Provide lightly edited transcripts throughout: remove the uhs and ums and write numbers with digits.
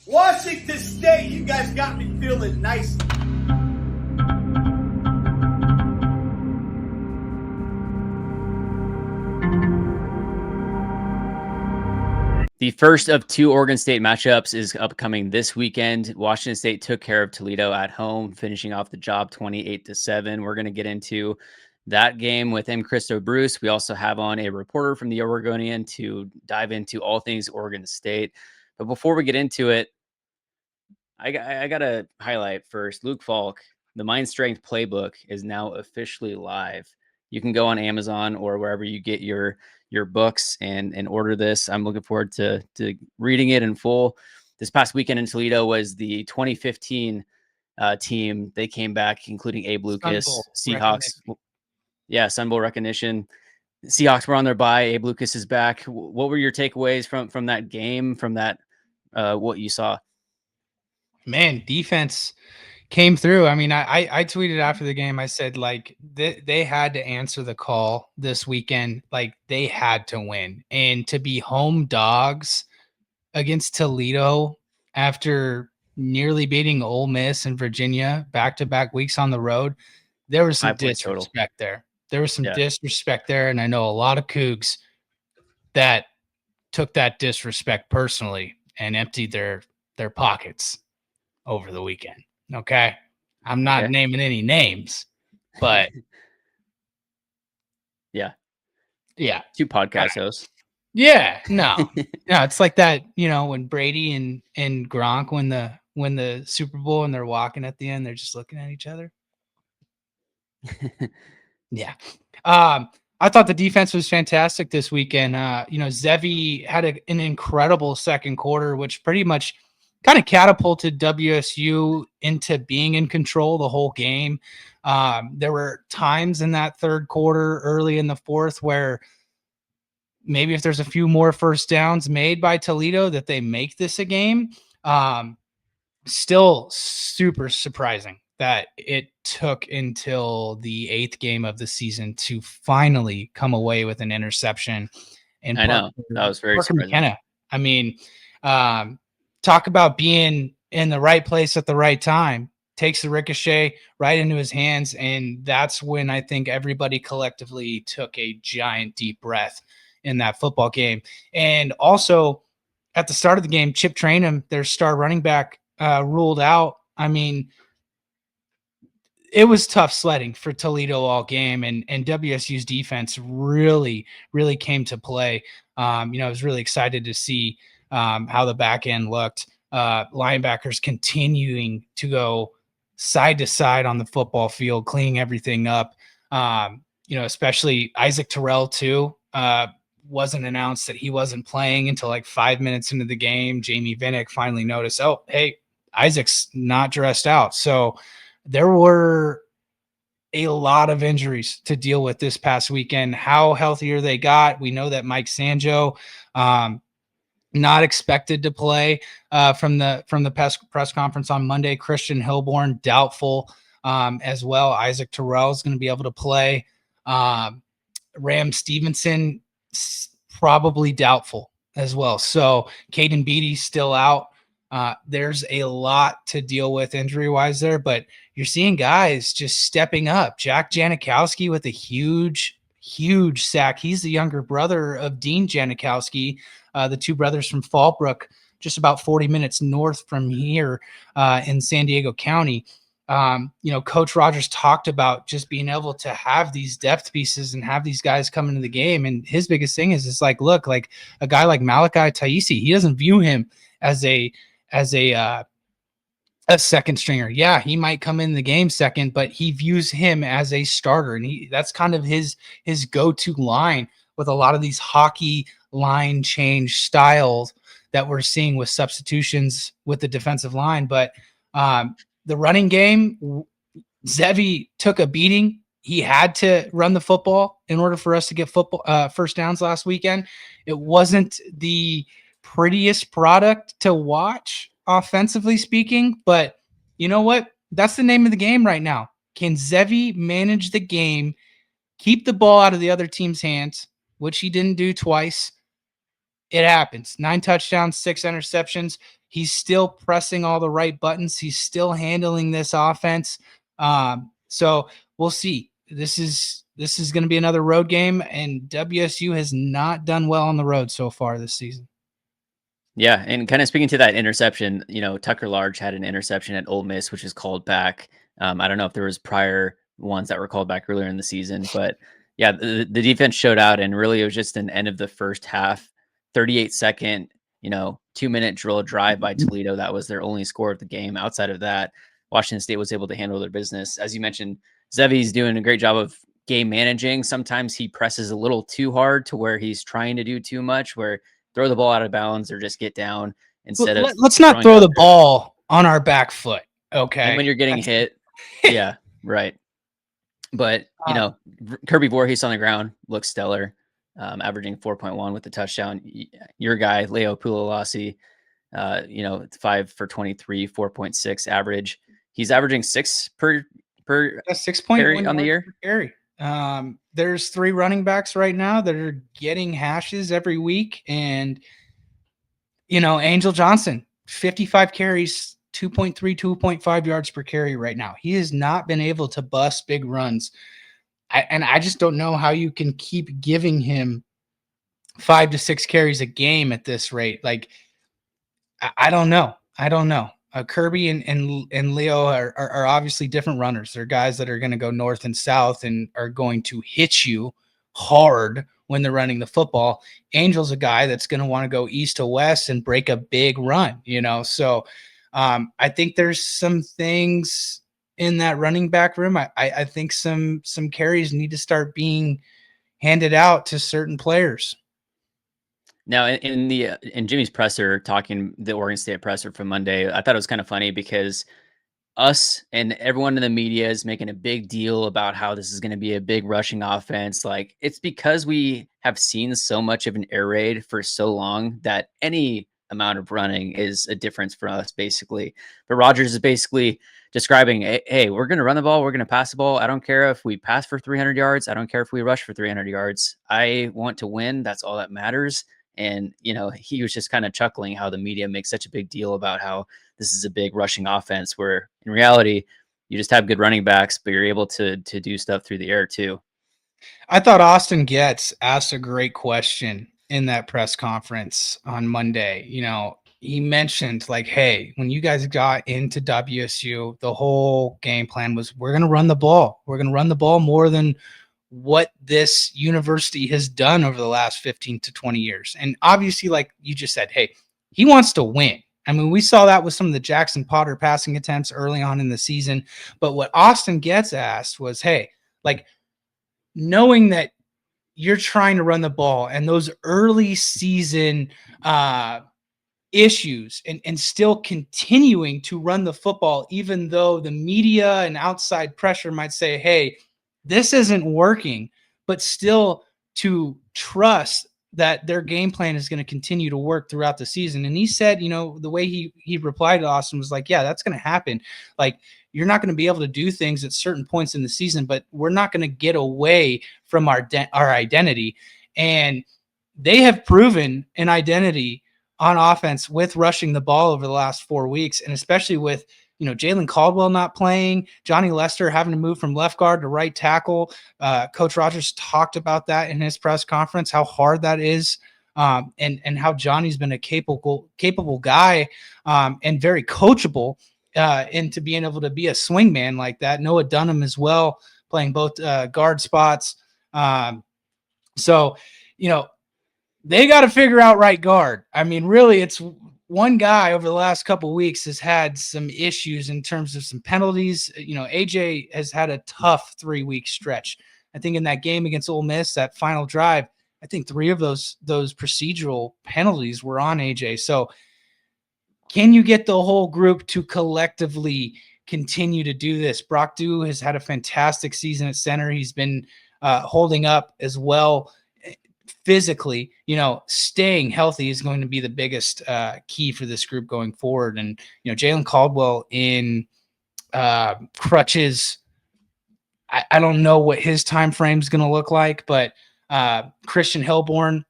Washington State, you guys got me feeling nice. The first of two Oregon State matchups is upcoming this weekend. Washington State took care of Toledo at home, finishing off the job 28-7. We're going to get into that game with Mkristo Bruce. We also have on a reporter from the Oregonian to dive into all things Oregon State. But before we get into it, I got to highlight first Luke Falk. The Mind Strength Playbook is now officially live. You can go on Amazon or wherever you get your books and order this. I'm looking forward to reading it in full. This past weekend in Toledo was the 2015 team. They came back, including Abe Lucas, Seahawks. Yeah, Sun Bowl recognition. Seahawks were on their bye. Abe Lucas is back. What were your takeaways from that game, from that, what you saw? Man, defense came through. I mean, I tweeted after the game. I said, like, they had to answer the call this weekend. Like, they had to win. And to be home dogs against Toledo after nearly beating Ole Miss and Virginia back-to-back weeks on the road, there was some disrespect there. There was some disrespect there, and I know a lot of Cougs that took that disrespect personally and emptied their pockets over the weekend. Okay. I'm not naming any names, but yeah. 2 podcast hosts. Yeah. No, it's like that, when Brady and Gronk win the Super Bowl and they're walking at the end, they're just looking at each other. Yeah. I thought the defense was fantastic this weekend. Zevi had an incredible second quarter, which pretty much kind of catapulted WSU into being in control the whole game. There were times in that third quarter, early in the fourth, where maybe if there's a few more first downs made by Toledo that they make this a game. Still super surprising that it took until the 8th game of the season to finally come away with an interception. And I know that was very surprising. McKenna. I mean, talk about being in the right place at the right time. Takes the ricochet right into his hands, and that's when I think everybody collectively took a giant deep breath in that football game. And also, at the start of the game, Chip Trainum, their star running back, ruled out. I mean, it was tough sledding for Toledo all game, and WSU's defense really, really came to play. I was really excited to see how the back end looked. Linebackers continuing to go side to side on the football field, cleaning everything up. Especially Isaac Terrell too. Wasn't announced that he wasn't playing until like 5 minutes into the game. Jamie Vinnick finally noticed, oh, hey, Isaac's not dressed out. So there were a lot of injuries to deal with this past weekend. How healthier they got. We know that Mike Sanjo, not expected to play from the press conference on Monday. Christian Hilborn, doubtful as well. Isaac Terrell is going to be able to play. Ram Stevenson, probably doubtful as well. So Caden Beatty's still out. There's a lot to deal with injury-wise there, but you're seeing guys just stepping up. Jack Janikowski with a huge sack. He's the younger brother of Dean Janikowski, the two brothers from Fallbrook, just about 40 minutes north from here in San Diego County. Coach Rogers talked about just being able to have these depth pieces and have these guys come into the game. And his biggest thing is like, look, like a guy like Malachi Taisi, he doesn't view him as a second stringer. Yeah, he might come in the game second, but he views him as a starter. And that's kind of his go-to line with a lot of these hockey line change styles that we're seeing with substitutions with the defensive line. But the running game, Zevi took a beating. He had to run the football in order for us to get first downs last weekend. It wasn't the prettiest product to watch, offensively speaking, but you know what? That's the name of the game right now. Can Zevi manage the game, keep the ball out of the other team's hands, which he didn't do twice? It happens. 9 touchdowns, 6 interceptions. He's still pressing all the right buttons. He's still handling this offense. So we'll see. This is going to be another road game, and WSU has not done well on the road so far this season. Yeah, and kind of speaking to that interception, Tucker Large had an interception at Ole Miss, which is called back. I don't know if there was prior ones that were called back earlier in the season, but yeah, the defense showed out, and really it was just an end of the first half, 38-second, 2-minute drill drive by Toledo. That was their only score of the game. Outside of that, Washington State was able to handle their business. As you mentioned, Zevi's doing a great job of game managing. Sometimes he presses a little too hard to where he's trying to do too much, where throw the ball out of bounds or just get down instead of. Let's not throw the ball on our back foot. Okay. And when you're getting hit. Yeah, right. But, Kirby Voorhees on the ground looks stellar, averaging 4.1 with the touchdown. Your guy, Leo Pulalasi, 5 for 23, 4.6 average. He's averaging 6 per 6.1 on the year. Carry. There's 3 running backs right now that are getting hashes every week. And, Angel Johnson, 55 carries, 2.3, 2.5 yards per carry right now. He has not been able to bust big runs. I just don't know how you can keep giving him 5 to 6 carries a game at this rate. Like, I don't know. Kirby and Leo are obviously different runners. They're guys that are going to go north and south and are going to hit you hard when they're running the football. Angel's a guy that's going to want to go east to west and break a big run, So I think there's some things in that running back room. I think some carries need to start being handed out to certain players. Now, in Jimmy's presser, talking the Oregon State presser from Monday, I thought it was kind of funny because us and everyone in the media is making a big deal about how this is going to be a big rushing offense. Like, it's because we have seen so much of an air raid for so long that any amount of running is a difference for us, basically. But Rodgers is basically describing, hey, we're going to run the ball. We're going to pass the ball. I don't care if we pass for 300 yards. I don't care if we rush for 300 yards. I want to win. That's all that matters. And, he was just kind of chuckling how the media makes such a big deal about how this is a big rushing offense, where in reality, you just have good running backs, but you're able to do stuff through the air too. I thought Austin Getz asked a great question in that press conference on Monday. He mentioned, like, hey, when you guys got into WSU, the whole game plan was, we're going to run the ball. We're going to run the ball more than what this university has done over the last 15 to 20 years. And obviously, like you just said, hey, he wants to win. I mean, we saw that with some of the Jackson Potter passing attempts early on in the season. But what Austin Getz asked was, hey, like, knowing that you're trying to run the ball and those early season issues and still continuing to run the football, even though the media and outside pressure might say, hey, this isn't working, but still to trust that their game plan is going to continue to work throughout the season. And he said, the way he replied to Austin was like, yeah, that's going to happen. Like, you're not going to be able to do things at certain points in the season, but we're not going to get away from our identity. And they have proven an identity on offense with rushing the ball over the last 4 weeks, and especially with Jalen Caldwell not playing, Johnny Lester having to move from left guard to right tackle. Coach Rodgers talked about that in his press conference, how hard that is, and how Johnny's been a capable guy, and very coachable into being able to be a swing man like that. Noah Dunham as well, playing both guard spots. So, they got to figure out right guard. I mean, really, it's one guy over the last couple of weeks has had some issues in terms of some penalties. AJ has had a tough 3-week stretch. I think in that game against Ole Miss, that final drive, I think 3 of those procedural penalties were on AJ. So can you get the whole group to collectively continue to do this? Brock Dew has had a fantastic season at center. He's been holding up as well. Physically, staying healthy is going to be the biggest key for this group going forward. And, Jalen Caldwell in crutches, I don't know what his time frame is going to look like, but Christian Hillborn,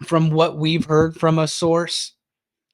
from what we've heard from a source,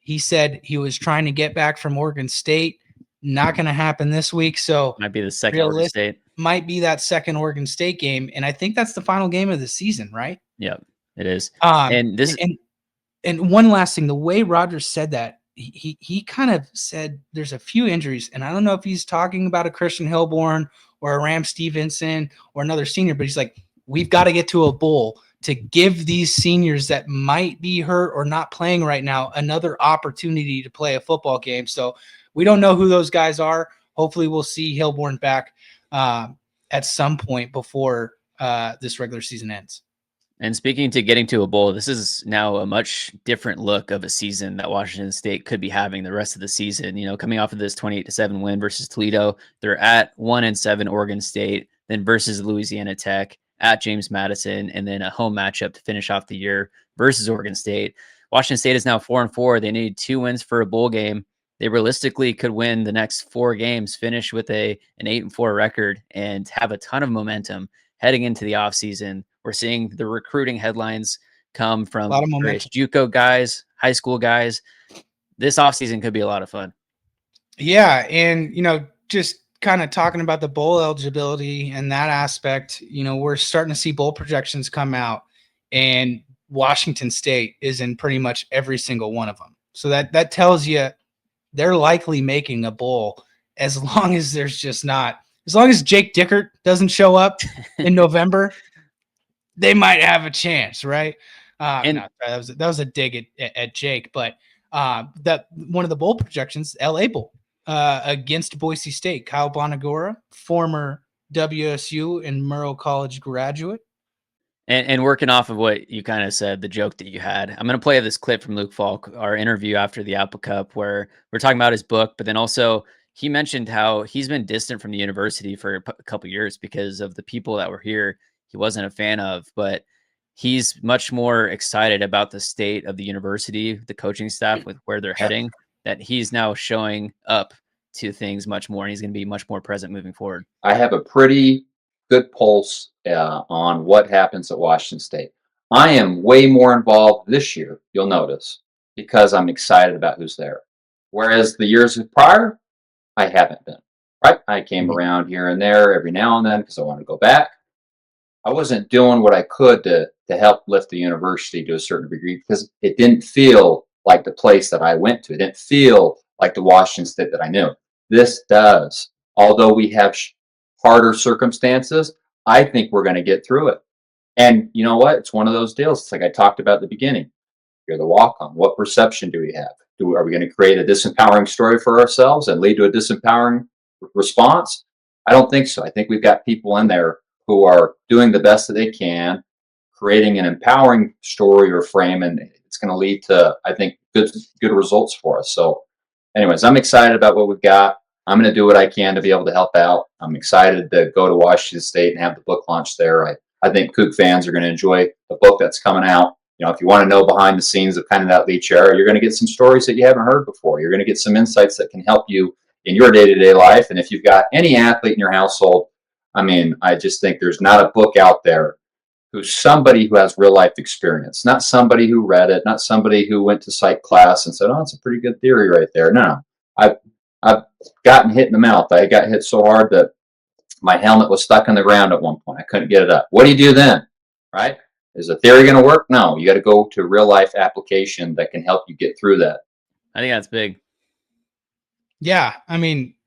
He said he was trying to get back from Oregon State. Not going to happen this week. So Might be the second Oregon State. Might be that second Oregon State game. And I think that's the final game of the season, right? Yeah, it is. And one last thing, the way Rogers said that, he kind of said there's a few injuries, and I don't know if he's talking about a Christian Hillborn or a Ram Stevenson or another senior, but he's like, we've got to get to a bowl to give these seniors that might be hurt or not playing right now another opportunity to play a football game. So we don't know who those guys are. Hopefully we'll see Hillborn back at some point before this regular season ends. And speaking to getting to a bowl, this is now a much different look of a season that Washington State could be having the rest of the season. You know, coming off of this 28-7 win versus Toledo, they're at 1-7 Oregon State, then versus Louisiana Tech, at James Madison, and then a home matchup to finish off the year versus Oregon State. Washington State is now 4-4. They need 2 wins for a bowl game. They realistically could win the next 4 games, finish with an 8-4 record, and have a ton of momentum heading into the offseason. We're seeing the recruiting headlines come from various JUCO guys, high school guys. This offseason could be a lot of fun. Yeah, and, just kind of talking about the bowl eligibility and that aspect, we're starting to see bowl projections come out, and Washington State is in pretty much every single one of them. So that tells you they're likely making a bowl as long as Jake Dickert doesn't show up in November. They might have a chance, right? That was a dig at Jake, but that one of the bowl projections, LA Bowl against Boise State. Kyle Bonagora, former WSU and Murrow College graduate. And working off of what you kind of said, the joke that you had, I'm going to play this clip from Luke Falk, our interview after the Apple Cup, where we're talking about his book, but then also he mentioned how he's been distant from the university for a couple of years because of the people that were here he wasn't a fan of, but he's much more excited about the state of the university, the coaching staff, with where they're heading, that he's now showing up to things much more, and he's going to be much more present moving forward. I have a pretty good pulse on what happens at Washington State. I am way more involved this year, you'll notice, because I'm excited about who's there. Whereas the years prior, I haven't been. Right? I came around here and there every now and then because I wanted to go back. I wasn't doing what I could to help lift the university to a certain degree because it didn't feel like the place that I went to. It didn't feel like the Washington State that I knew. This does. Although we have harder circumstances, I think we're going to get through it. And you know what? It's one of those deals. It's like I talked about at the beginning. You're the walk-on. What perception do we have? Are we going to create a disempowering story for ourselves and lead to a disempowering response? I don't think so. I think we've got people in there who are doing the best that they can, creating an empowering story or frame, and it's going to lead to, I think, good results for us. So anyways, I'm excited about what we've got. I'm going to do what I can to be able to help out. I'm excited to go to Washington State and have the book launch there. I think Coug fans are going to enjoy the book that's coming out. If you want to know behind the scenes of kind of that Leach era, you're going to get some stories that you haven't heard before. You're going to get some insights that can help you in your day-to-day life. And if you've got any athlete in your household, I just think there's not a book out there who's somebody who has real life experience, not somebody who read it, not somebody who went to psych class and said, "Oh, it's a pretty good theory right there." No, I've gotten hit in the mouth. I got hit so hard that my helmet was stuck in the ground at one point. I couldn't get it up. What do you do then? Right? Is the theory going to work? No, you got to go to real life application that can help you get through that. I think that's big. Yeah,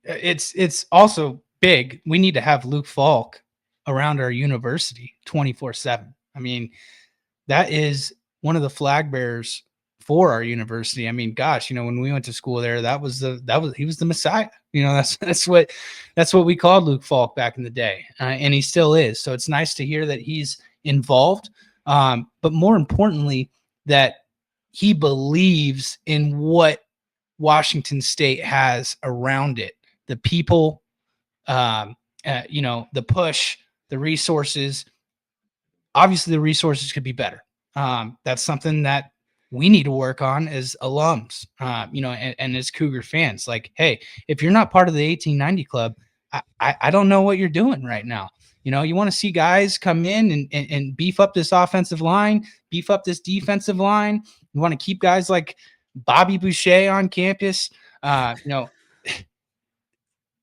it's also big. We need to have Luke Falk around our university 24/7. That is one of the flag bearers for our university. Gosh, when we went to school there, he was the Messiah. That's what we called Luke Falk back in the day, and he still is. So it's nice to hear that he's involved, but more importantly, that he believes in what Washington State has around it, the people, the push, the resources. Obviously, the resources could be better. That's something that we need to work on as alums, and as Cougar fans. Like, hey, if you're not part of the 1890 club, I don't know what you're doing right now. You want to see guys come in and beef up this offensive line, beef up this defensive line. You want to keep guys like Bobby Boucher on campus.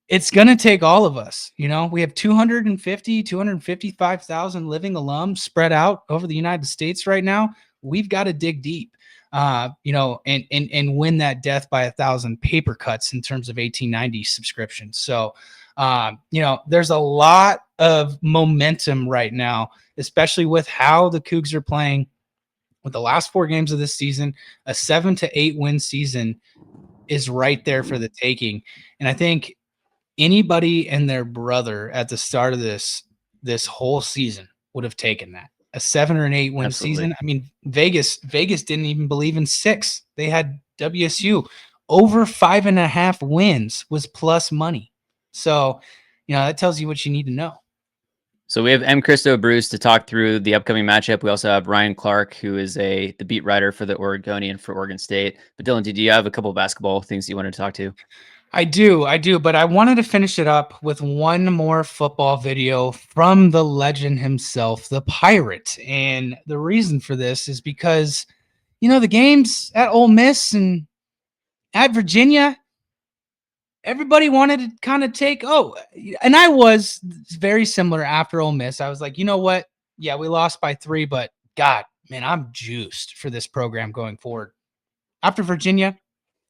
It's going to take all of us. We have 255,000 living alums spread out over the United States right now. We've got to dig deep, and win that death by 1,000 paper cuts in terms of 1890 subscriptions. So, there's a lot of momentum right now, especially with how the Cougs are playing with the last 4 games of this season. A 7-8 win season is right there for the taking. And I think anybody and their brother at the start of this whole season would have taken that. A 7 or an 8 win season. I mean, Vegas didn't even believe in 6. They had WSU over 5.5 wins was plus money. So, that tells you what you need to know. So we have Mkristo Bruce to talk through the upcoming matchup. We also have Ryan Clarke, who is the beat writer for the Oregonian for Oregon State. But Dylan, did you have a couple of basketball things you wanted to talk to? I do, but I wanted to finish it up with one more football video from the legend himself, the Pirate. And the reason for this is because, the games at Ole Miss and at Virginia, everybody wanted to kind of and I was very similar after Ole Miss. I was like, you know what? Yeah, we lost by 3, but God, man, I'm juiced for this program going forward. After Virginia,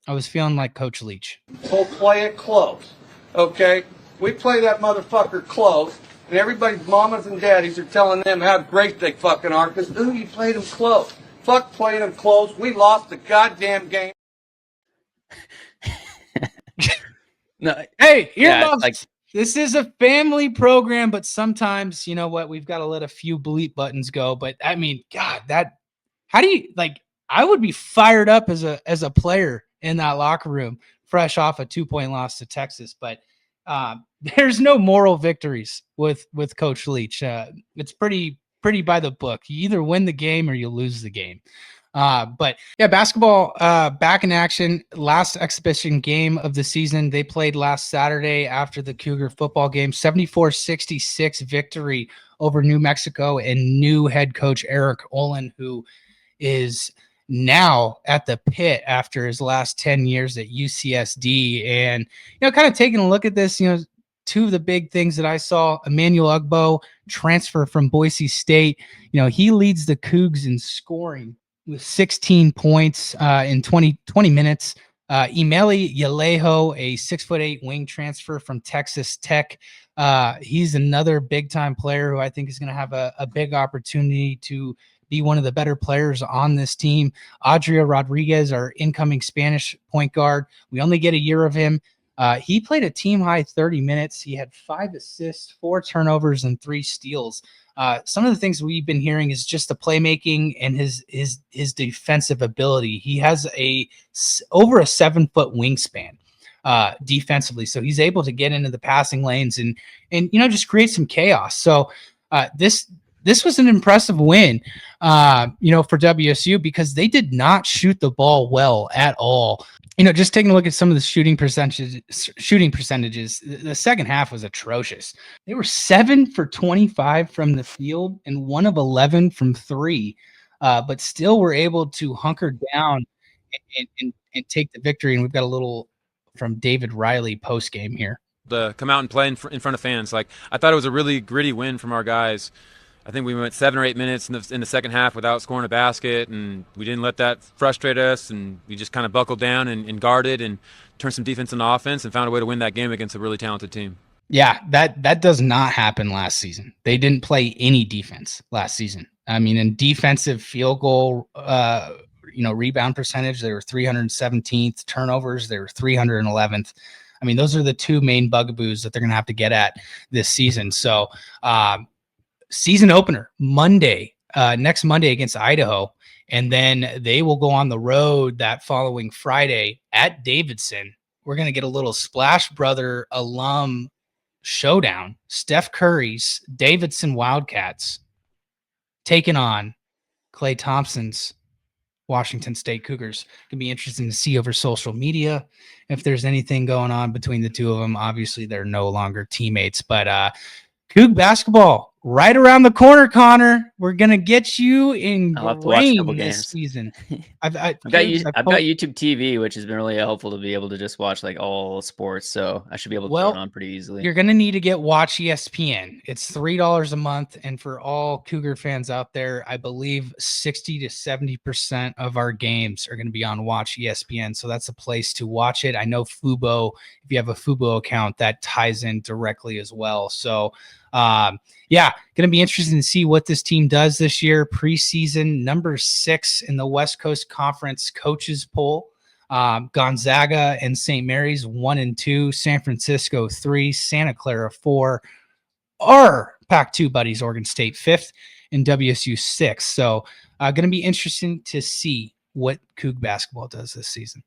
I was feeling like Coach Leach. We'll play it close, okay? We play that motherfucker close, and everybody's mamas and daddies are telling them how great they fucking are because, you played them close. Fuck playing them close. We lost the goddamn game. No, hey, this is a family program, but sometimes, we've got to let a few bleep buttons go. But I mean, God, how do you I would be fired up as a player in that locker room, fresh off a 2-point loss to Texas. But there's no moral victories with Coach Leach. It's pretty by the book. You either win the game or you lose the game. But yeah, basketball back in action. Last exhibition game of the season. They played last Saturday after the Cougar football game. 74-66 victory over New Mexico and new head coach Eric Olin, who is now at the pit after his last 10 years at UCSD. And, kind of taking a look at this, two of the big things that I saw: Emmanuel Ugbo, transfer from Boise State. He leads the Cougs in scoring with 16 points in 20 minutes. Imeli Yalejo, a 6'8" wing transfer from Texas Tech. He's another big-time player who I think is going to have a big opportunity to be one of the better players on this team. Adria Rodriguez, our incoming Spanish point guard. We only get a year of him. He played a team-high 30 minutes. He had 5 assists, 4 turnovers, and 3 steals. Some of the things we've been hearing is just the playmaking and his defensive ability. He has over a 7-foot wingspan defensively, so he's able to get into the passing lanes and just create some chaos. So this was an impressive win, for WSU, because they did not shoot the ball well at all. Just taking a look at some of the shooting percentages, the second half was atrocious. They were 7 for 25 from the field and 1 of 11 from 3, but still were able to hunker down and take the victory. And we've got a little from David Riley post game here. To come out and play in front of fans. I thought it was a really gritty win from our guys. I think we went 7 or 8 minutes in the second half without scoring a basket, and we didn't let that frustrate us, and we just kind of buckled down and guarded and turned some defense into offense and found a way to win that game against a really talented team. Yeah, that does not happen last season. They didn't play any defense last season. I mean, in defensive field goal, rebound percentage, they were 317th. Turnovers, they were 311th. I mean, those are the 2 main bugaboos that they're going to have to get at this season. So, season opener next Monday against Idaho, and then they will go on the road that following Friday at Davidson. We're going to get a little Splash Brother alum showdown. Steph Curry's Davidson Wildcats taking on Klay Thompson's Washington State Cougars. It can be interesting to see over social media if there's anything going on between the two of them. Obviously, they're no longer teammates, but Coug basketball right around the corner, Connor. We're gonna get you I'll have to watch a couple ingrained this games. season. I've got YouTube TV, which has been really helpful to be able to just watch like all sports. So I should be able to throw it on pretty easily. You're gonna need to get Watch ESPN. It's $3 a month, and for all Cougar fans out there, I believe 60 to 70% of our games are gonna be on Watch ESPN. So that's a place to watch it. I know Fubo. If you have a Fubo account, that ties in directly as well. So yeah, going to be interesting to see what this team does this year. Preseason number 6 in the West Coast Conference coaches poll. Gonzaga and St. Mary's 1 and 2, San Francisco 3, Santa Clara 4. Our Pac-2 buddies, Oregon State 5th, and WSU 6th. So going to be interesting to see what Coug basketball does this season.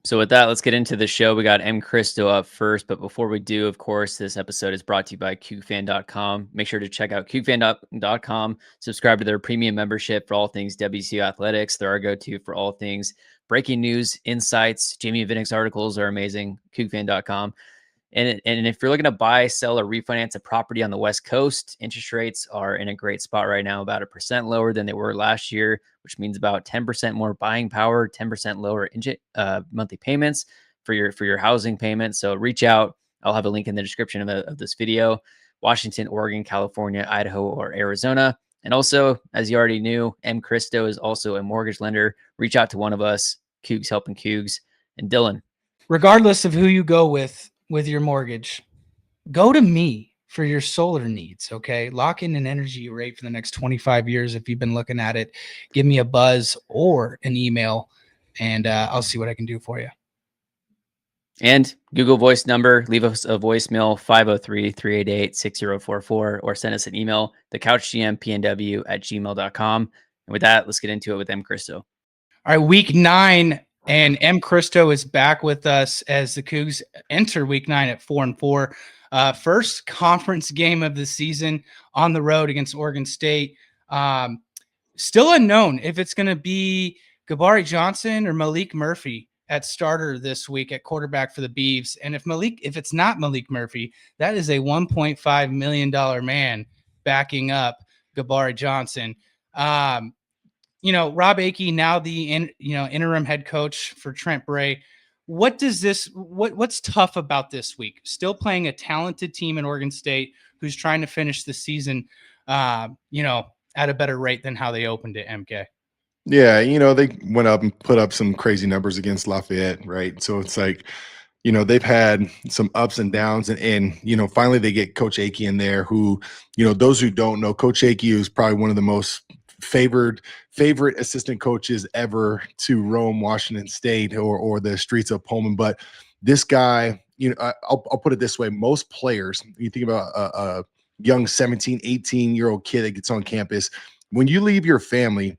So with that, let's get into the show. We got Mkristo up first, but before we do, of course, this episode is brought to you by CougFan.com. Make sure to check out CougFan.com. Subscribe to their premium membership for all things WSU athletics. They're our go-to for all things breaking news, insights. Jamie Vinnick's articles are amazing. CougFan.com. And if you're looking to buy, sell, or refinance a property on the West Coast, interest rates are in a great spot right now, about 1% lower than they were last year, which means about 10% more buying power, 10% lower monthly payments for your housing payments. So reach out. I'll have a link in the description of this video. Washington, Oregon, California, Idaho, or Arizona. And also, as you already knew, Mkristo is also a mortgage lender. Reach out to one of us, Cougs Helping Cougs. And Dylan. Regardless of who you go with your mortgage, go to me for your solar needs. Okay. Lock in an energy rate for the next 25 years. If you've been looking at it, give me a buzz or an email and I'll see what I can do for you. And Google Voice number, leave us a voicemail 503-388-6044 or send us an email, thecouchgmpnw@gmail.com. And with that, let's get into it with Mkristo. All right. Week 9. And Mkristo is back with us as the Cougs enter week 9 at 4-4. First conference game of the season on the road against Oregon State. Still unknown if it's going to be Gabari Johnson or Malik Murphy at starter this week at quarterback for the Beavs. And if it's not Malik Murphy, that is a $1.5 million man backing up Gabari Johnson. Rob Akey, now the interim head coach for Trent Bray. What's tough about this week? Still playing a talented team in Oregon State who's trying to finish the season, at a better rate than how they opened it, MK. Yeah, they went up and put up some crazy numbers against Lafayette, right? So it's like, they've had some ups and downs, and finally they get Coach Akey in there who, those who don't know, Coach Akey is probably one of the most favorite assistant coaches ever to roam Washington State or the streets of Pullman. But this guy, I'll put it this way. Most players, you think about a young 17, 18-year-old kid that gets on campus, when you leave your family,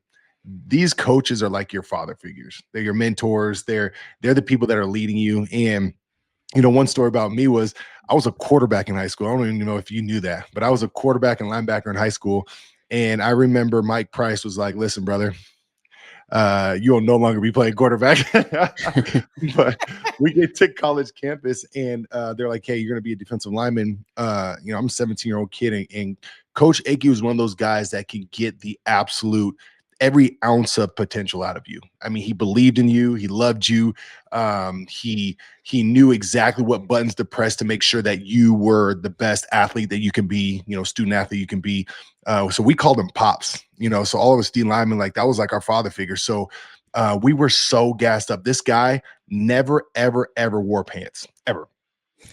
these coaches are like your father figures. They're your mentors. They're the people that are leading you. And one story about me was I was a quarterback in high school. I don't even know if you knew that, but I was a quarterback and linebacker in high school. And I remember Mike Price was like, "Listen, brother, you'll no longer be playing quarterback." But we get to college campus and they're like, "Hey, you're going to be a defensive lineman." I'm a 17-year-old kid. And Coach Akey was one of those guys that can get the absolute every ounce of potential out of you. I mean, he believed in you. He loved you. He knew exactly what buttons to press to make sure that you were the best athlete that you can be, student athlete you can be. So we called him Pops, so all of us D linemen, like that was like our father figure. So we were so gassed up. This guy never, ever, ever wore pants, ever.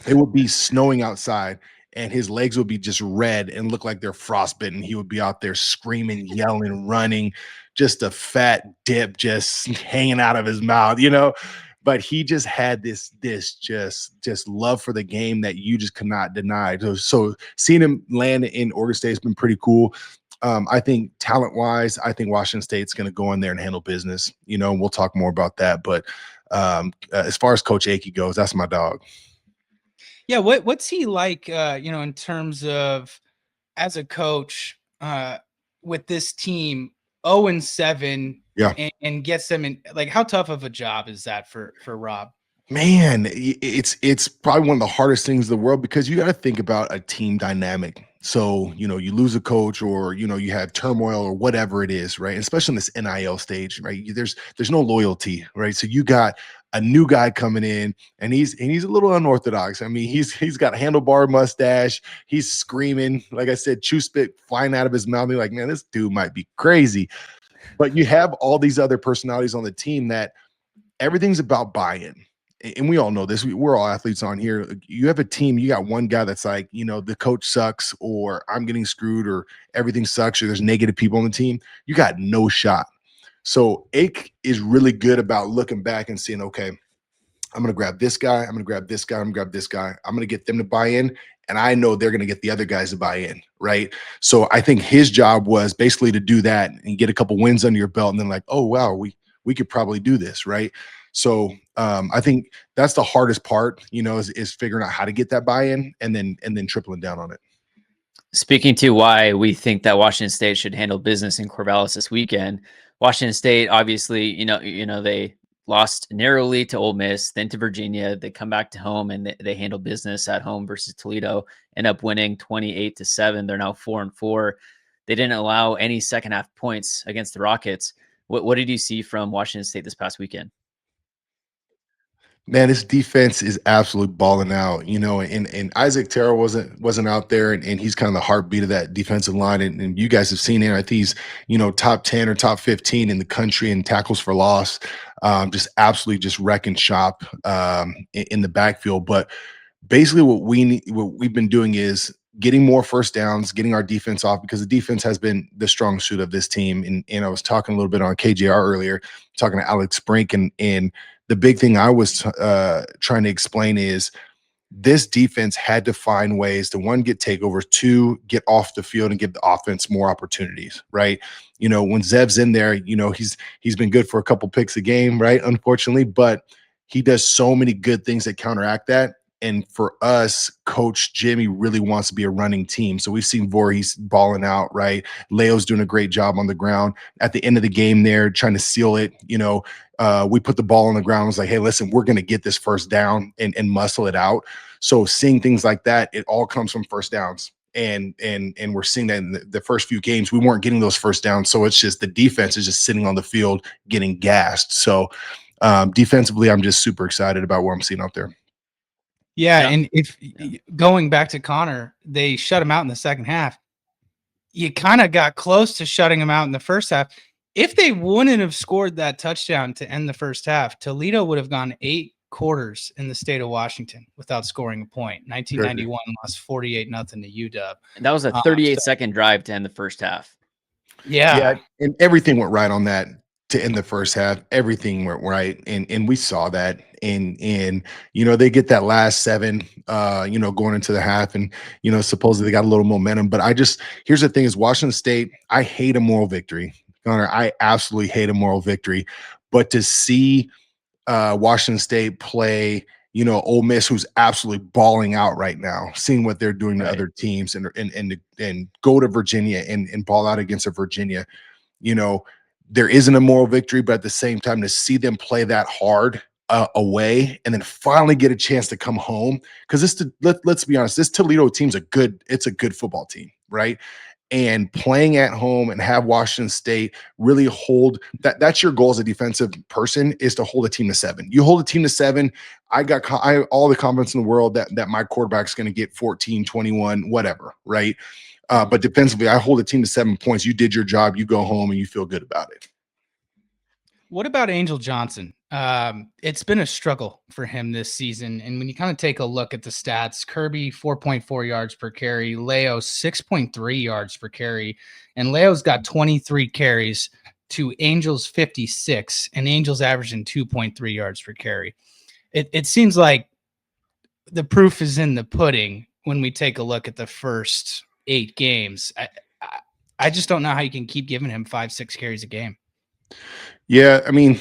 It would be snowing outside and his legs would be just red and look like they're frostbitten. He would be out there screaming, yelling, running, just a fat dip just hanging out of his mouth, But he just had this just love for the game that you just could not deny. So seeing him land in Oregon State has been pretty cool. I think talent-wise, I think Washington State's going to go in there and handle business. We'll talk more about that. But as far as Coach Akey goes, that's my dog. Yeah, what's he like, in terms of as a coach with this team, 0-7, yeah, and gets them in? Like, how tough of a job is that for Rob? Man, it's probably one of the hardest things in the world because you got to think about a team dynamic. So, you lose a coach, or, you have turmoil or whatever it is, right? Especially in this NIL stage, right? There's no loyalty, right? So you got a new guy coming in, and he's a little unorthodox. I mean, he's got a handlebar mustache. He's screaming, like I said, chew spit flying out of his mouth. You're like, man, this dude might be crazy. But you have all these other personalities on the team that everything's about buy-in. And we all know this. We're all athletes on here. You have a team, you got one guy that's like, the coach sucks, or I'm getting screwed, or everything sucks, or there's negative people on the team. You got no shot. So Ake is really good about looking back and saying, okay, I'm going to grab this guy. I'm going to grab this guy. I'm going to grab this guy. I'm going to get them to buy in. And I know they're going to get the other guys to buy in, right? So I think his job was basically to do that and get a couple wins under your belt, and then like, oh, wow, we could probably do this, right? So I think that's the hardest part, is figuring out how to get that buy-in and then tripling down on it. Speaking to why we think that Washington State should handle business in Corvallis this weekend, Washington State, obviously, they lost narrowly to Ole Miss, then to Virginia. They come back to home and they handle business at home versus Toledo, end up winning 28-7. They're now 4-4. They didn't allow any second half points against the Rockets. What did you see from Washington State this past weekend? Man, this defense is absolutely balling out, and Isaac Terrell wasn't out there, and he's kind of the heartbeat of that defensive line. And you guys have seen him. I think he's, top 10 or top 15 in the country in tackles for loss. Just absolutely just wrecking shop in the backfield. But basically what we've been doing is getting more first downs, getting our defense off, because the defense has been the strong suit of this team. And I was talking a little bit on KJR earlier, talking to Alex Brink, and the big thing I was trying to explain is this defense had to find ways to, one, get takeovers, two, get off the field and give the offense more opportunities, right? When Zev's in there, he's been good for a couple picks a game, right? Unfortunately, but he does so many good things that counteract that. And for us, Coach Jimmy really wants to be a running team. So we've seen Voorhees balling out, right? Leo's doing a great job on the ground. At the end of the game there, trying to seal it, we put the ball on the ground. It was like, hey, listen, we're going to get this first down and muscle it out. So seeing things like that, it all comes from first downs. And we're seeing that in the first few games, we weren't getting those first downs. So it's just the defense is just sitting on the field getting gassed. So defensively, I'm just super excited about what I'm seeing out there. Yeah, and if going back to Connor, they shut him out in the second half. You kind of got close to shutting him out in the first half. If they wouldn't have scored that touchdown to end the first half, Toledo would have gone 8 quarters in the state of Washington without scoring a point. 1991 lost 48-0 to UW. And that was a 38-second drive to end the first half. Yeah, and everything went right on that to end the first half. Everything went right, and we saw that. And they get that last 7, going into the half, and supposedly they got a little momentum. But here's the thing: is Washington State, I hate a moral victory, Connor. I absolutely hate a moral victory. But to see Washington State play, Ole Miss, who's absolutely balling out right now, seeing what they're doing to other teams, and go to Virginia and ball out against a Virginia, there isn't a moral victory, but at the same time, to see them play that hard away and then finally get a chance to come home, because let's be honest, this Toledo team's a good football team, right? And playing at home and have Washington State really hold that's your goal as a defensive person, is to hold a team to 7. You hold a team to 7. I all the confidence in the world that my quarterback's going to get 14, 21, whatever, right? But defensively, I hold a team to 7 points. You did your job. You go home and you feel good about it. What about Angel Johnson? It's been a struggle for him this season. And when you kind of take a look at the stats, Kirby, 4.4 yards per carry, Leo, 6.3 yards per carry. And Leo's got 23 carries to Angel's 56, and Angel's averaging 2.3 yards per carry. It seems like the proof is in the pudding when we take a look at the first 8 games. I just don't know how you can keep giving him 5-6 carries a game. Yeah, I mean,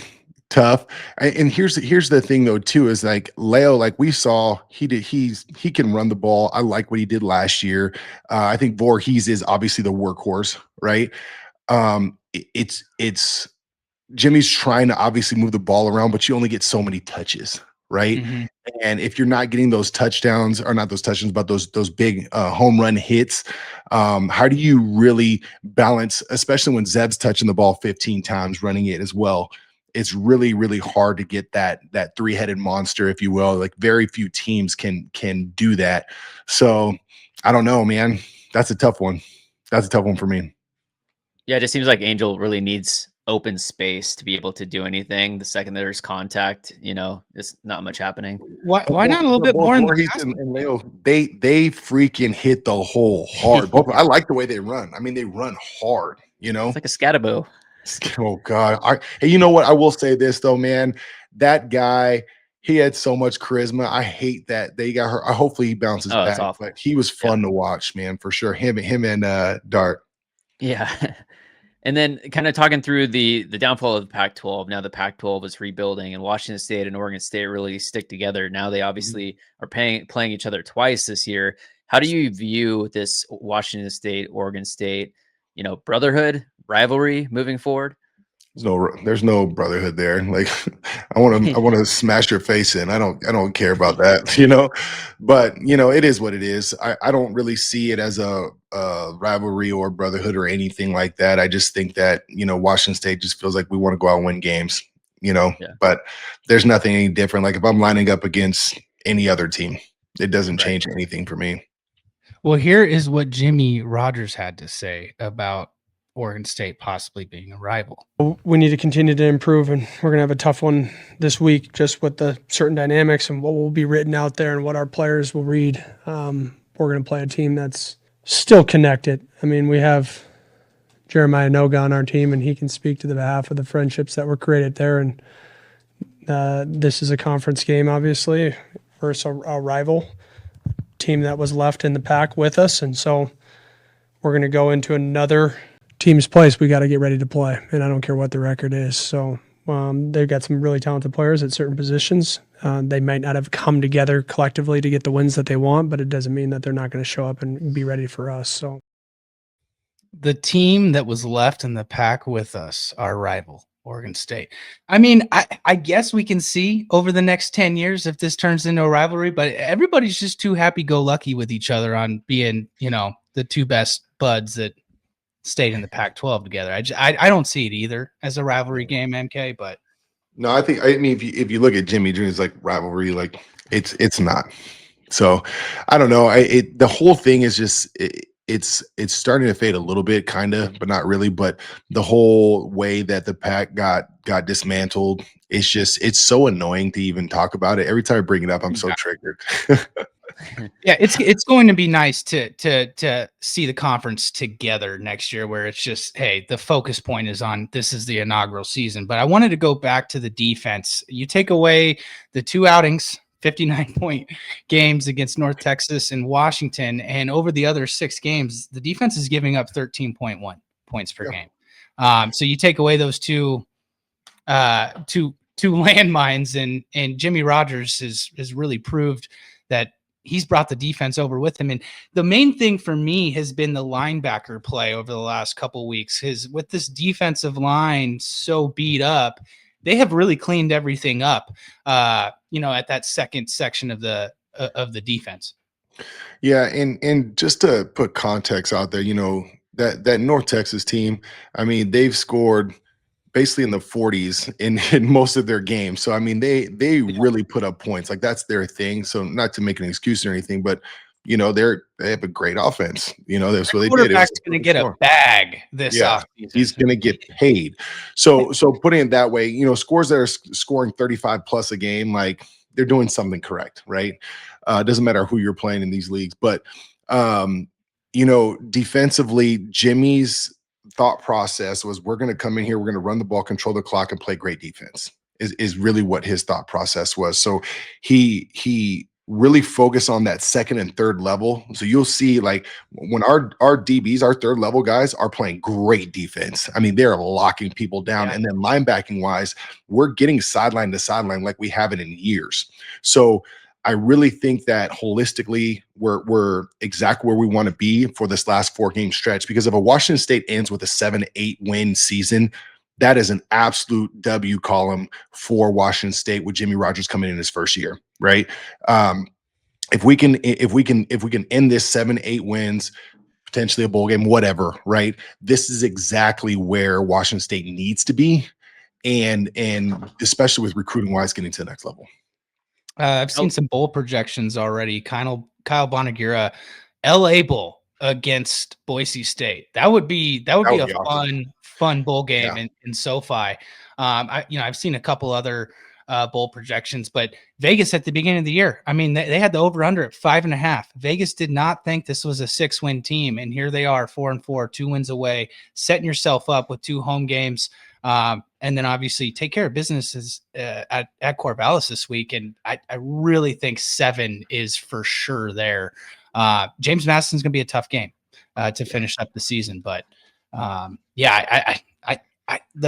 tough. And here's the thing though too, is like Leo, like we saw, he can run the ball. I like what he did last year. I think Voorhees is obviously the workhorse, right? It's Jimmy's trying to obviously move the ball around, but you only get so many touches, right? Mhm. And if you're not getting those touchdowns, or not those touchdowns, but those big home run hits, how do you really balance, especially when Zeb's touching the ball 15 times, running it as well? It's really, really hard to get that three-headed monster, if you will. Like, very few teams can do that. So I don't know, man. That's a tough one. That's a tough one for me. Yeah, it just seems like Angel really needs open space to be able to do anything. The second there's contact, there's not much happening. Why not a little bit more in the Voorhees passing? and Leo, they freaking hit the hole hard. Both, I like the way they run. I mean, they run hard, It's like a scatabo. Oh God. Hey, you know what? I will say this though, man. That guy, he had so much charisma. I hate that they got hurt. Hopefully he bounces Oh, back. it's awful. But he was fun to watch, man, for sure. Him and Dart. Yeah. And then kind of talking through the downfall of the Pac-12. Now the Pac-12 is rebuilding, and Washington State and Oregon State really stick together. Now they obviously are playing each other twice this year. How do you view this Washington State, Oregon State, brotherhood, rivalry moving forward? There's no brotherhood there. Like, I want to smash your face in. I don't care about that, but it is what it is. I don't really see it as a rivalry or brotherhood or anything like that. I just think that, Washington State just feels like we want to go out and win games, but there's nothing any different. Like, if I'm lining up against any other team, it doesn't change anything for me. Well, here is what Jimmy Rogers had to say about Oregon State possibly being a rival. We need to continue to improve, and we're going to have a tough one this week, just with the certain dynamics and what will be written out there and what our players will read. We're going to play a team that's still connected. I mean, we have Jeremiah Noga on our team, and he can speak to the behalf of the friendships that were created there. And this is a conference game, obviously, versus a rival team that was left in the pack with us. And so we're going to go into another team's place. We got to get ready to play, and I don't care what the record is. So they've got some really talented players at certain positions. They might not have come together collectively to get the wins that they want, but it doesn't mean that they're not going to show up and be ready for us. So the team that was left in the pack with us, our rival, Oregon State. I mean, I guess we can see over the next 10 years if this turns into a rivalry, but everybody's just too happy-go-lucky with each other on being, the two best buds that stayed in the Pac-12 together. I don't see it either as a rivalry game, MK. But no, I mean, if you look at Jimmy Jr.'s like rivalry, like it's not. So I don't know. The whole thing is just it's starting to fade a little bit, kind of, but not really. But the whole way that the Pac got dismantled, it's so annoying to even talk about it. Every time I bring it up, I'm so triggered. Yeah, it's going to be nice to see the conference together next year, where it's just, hey, the focus point is on this is the inaugural season. But I wanted to go back to the defense. You take away the two outings, 59-point games against North Texas and Washington, and over the other 6 games, the defense is giving up 13.1 points per game. So you take away those two landmines, and Jimmy Rogers has really proved that he's brought the defense over with him. And the main thing for me has been the linebacker play over the last couple of weeks. With this defensive line so beat up, they have really cleaned everything up, at that second section of the defense. Yeah, and just to put context out there, that North Texas team, I mean, they've scored basically in the 40s in most of their games. So I mean, they really put up points. Like, that's their thing. So not to make an excuse or anything, but they have a great offense. That's what they did. Quarterback's going to get a bag this offseason. He's going to get paid. So putting it that way, scores that are scoring 35 plus a game, like, they're doing something correct, right? Doesn't matter who you're playing in these leagues, but defensively, Jimmy's thought process was, we're going to come in here, we're going to run the ball, control the clock, and play great defense is really what his thought process was. So he really focused on that second and third level. So you'll see, like, when our DBs, our third level guys, are playing great defense. I mean, they're locking people down. And then linebacking wise, we're getting sideline to sideline like we haven't in years. So I really think that holistically we're exactly where we want to be for this last 4-game stretch, because if a Washington State ends with a 7-8 win season, that is an absolute W column for Washington State with Jimmy Rogers coming in his first year, right? If we can end this 7-8 wins, potentially a bowl game, whatever, right? This is exactly where Washington State needs to be, and especially with recruiting wise, getting to the next level. I've seen some bowl projections already. Kyle Bonagura, LA Bowl against Boise State. That would be a awesome. fun bowl game in SoFi. I've seen a couple other bowl projections, but Vegas at the beginning of the year, I mean, they had the over under at 5.5. Vegas did not think this was a 6-win team, and here they are, 4-4, 2 wins away, setting yourself up with 2 home games. And then obviously take care of businesses at Corvallis this week. And I really think 7 is for sure there. James Madison's going to be a tough game to finish up the season. But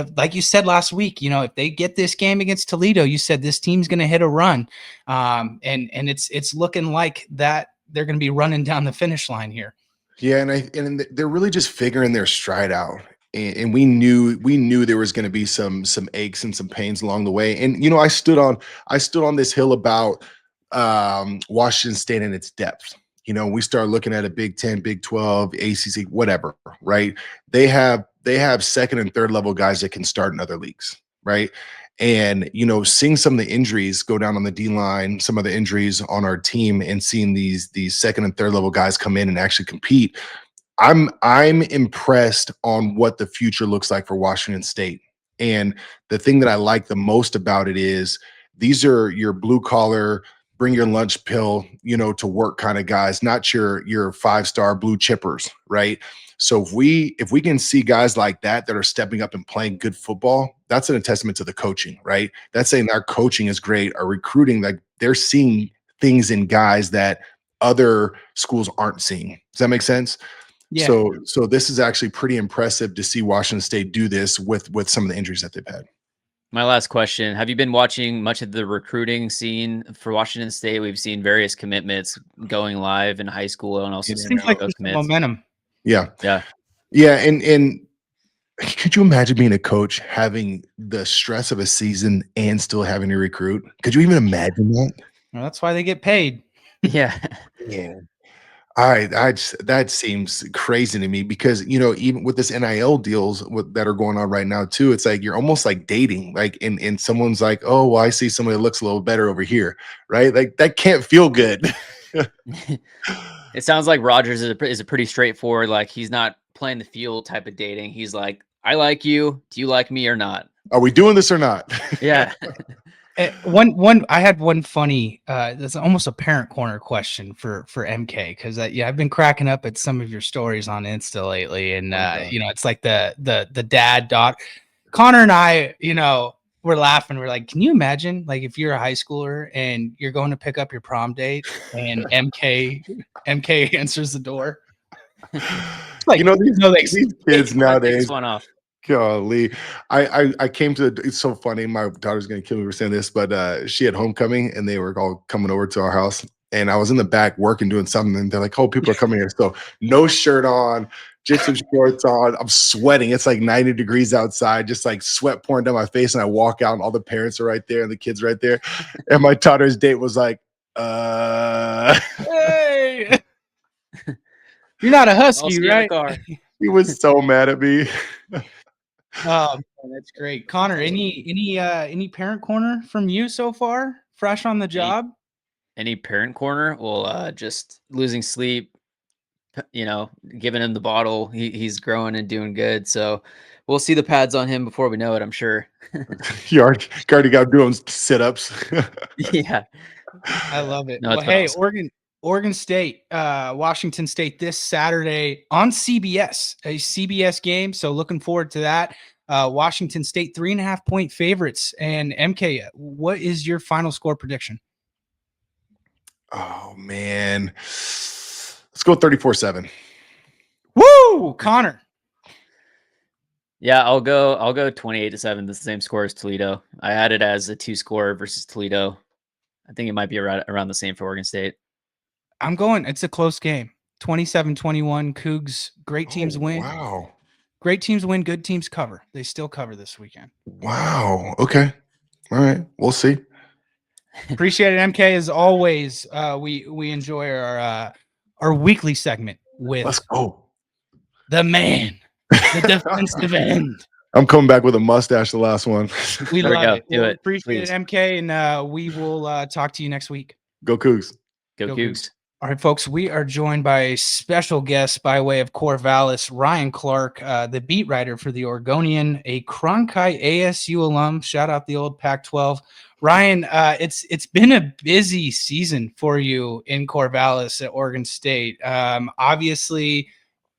like you said last week, if they get this game against Toledo, you said this team's going to hit a run. And it's looking like that they're going to be running down the finish line here. Yeah. And they're really just figuring their stride out. And we knew there was going to be some aches and some pains along the way. And I stood on this hill about Washington State and its depth. We start looking at a Big 10, Big 12, ACC, whatever, right? They have second and third level guys that can start in other leagues, right? And seeing some of the injuries go down on the D line, some of the injuries on our team, and seeing these second and third level guys come in and actually compete. I'm impressed on what the future looks like for Washington State. And the thing that I like the most about it is these are your blue collar, bring your lunch pill, to work kind of guys, not your 5-star blue chippers, right? So if we can see guys like that are stepping up and playing good football, that's a testament to the coaching, right? That's saying our coaching is great, our recruiting, like they're seeing things in guys that other schools aren't seeing. Does that make sense? Yeah. So this is actually pretty impressive to see Washington State do this with some of the injuries that they've had. My last question, have you been watching much of the recruiting scene for Washington State? We've seen various commitments going live in high school and also it seems like there's momentum. Yeah. And could you imagine being a coach having the stress of a season and still having to recruit? Could you even imagine that? Well, that's why they get paid. Yeah. That seems crazy to me because, even with this NIL deals that are going on right now too, it's like, you're almost like dating, like, and someone's like, oh, well, I see somebody that looks a little better over here. Right. Like that can't feel good. It sounds like Rogers is a pretty straightforward, like he's not playing the field type of dating. He's like, I like you. Do you like me or not? Are we doing this or not? Yeah. I had one funny that's almost a parent corner question for MK, because I've been cracking up at some of your stories on Insta lately, and it's like the dad dot Connor and I, we're laughing. We're like, can you imagine, like, if you're a high schooler and you're going to pick up your prom date and MK answers the door? Like, these kids nowadays. One off. Golly, I came to it's so funny. My daughter's gonna kill me for saying this, but she had homecoming and they were all coming over to our house, and I was in the back working, doing something, and they're like, "Oh, people are coming here." So no shirt on, just some shorts on. I'm sweating. It's like 90 degrees outside, just like sweat pouring down my face. And I walk out, and all the parents are right there, and the kids right there. And my daughter's date was like, "Hey, you're not a husky, right?" He was so mad at me. Oh, that's great, Connor. Any parent corner from you so far? Fresh on the job? Any parent corner? Well, just losing sleep. Giving him the bottle. He's growing and doing good. So we'll see the pads on him before we know it, I'm sure. You already got doing sit-ups. Yeah, I love it. No, well, hey, awesome. Oregon State, Washington State this Saturday on CBS, a CBS game. So looking forward to that. Washington State 3.5-point favorites. And MK, what is your final score prediction? Oh man, let's go 34-7. Woo, Connor. Yeah, I'll go 28-7. That's the same score as Toledo. I had it as a 2-score versus Toledo. I think it might be around the same for Oregon State. I'm going. It's a close game. 27-21. Cougs. Great teams win. Wow. great teams win, good teams cover. They still cover this weekend. Wow. Okay. All right. We'll see. Appreciate it, MK. As always, we enjoy our weekly segment with Let's go. the man, the defensive end. I'm coming back with a mustache. The last one. We There we love go. it. Do it, Appreciate please. it, MK, and we will talk to you next week. Go Cougs. Go Go Cougs. All right, folks, we are joined by a special guest by way of Corvallis, Ryan Clarke, the beat writer for the Oregonian, a Cronkite ASU alum. Shout out the old Pac-12. Ryan, it's been a busy season for you in Corvallis at Oregon State. Obviously,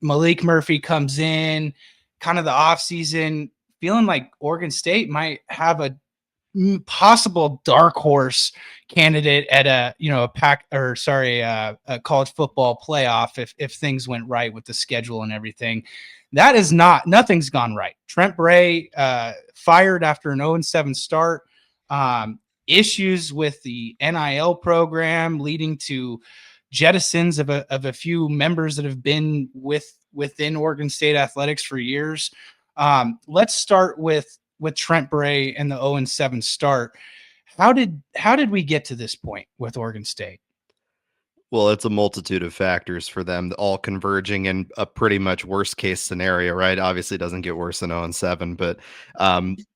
Malik Murphy comes in, kind of the offseason, feeling like Oregon State might have a possible dark horse candidate at a college football playoff if things went right with the schedule and everything. That is nothing's gone right. Trent Bray fired after an 0-7 start. Issues with the NIL program leading to jettisons of a few members that have been within Oregon State athletics for years. Let's start with Trent Bray and the 0-7 start. How did we get to this point with Oregon State? Well, it's a multitude of factors for them, all converging in a pretty much worst case scenario, right? Obviously, it doesn't get worse than 0-7, but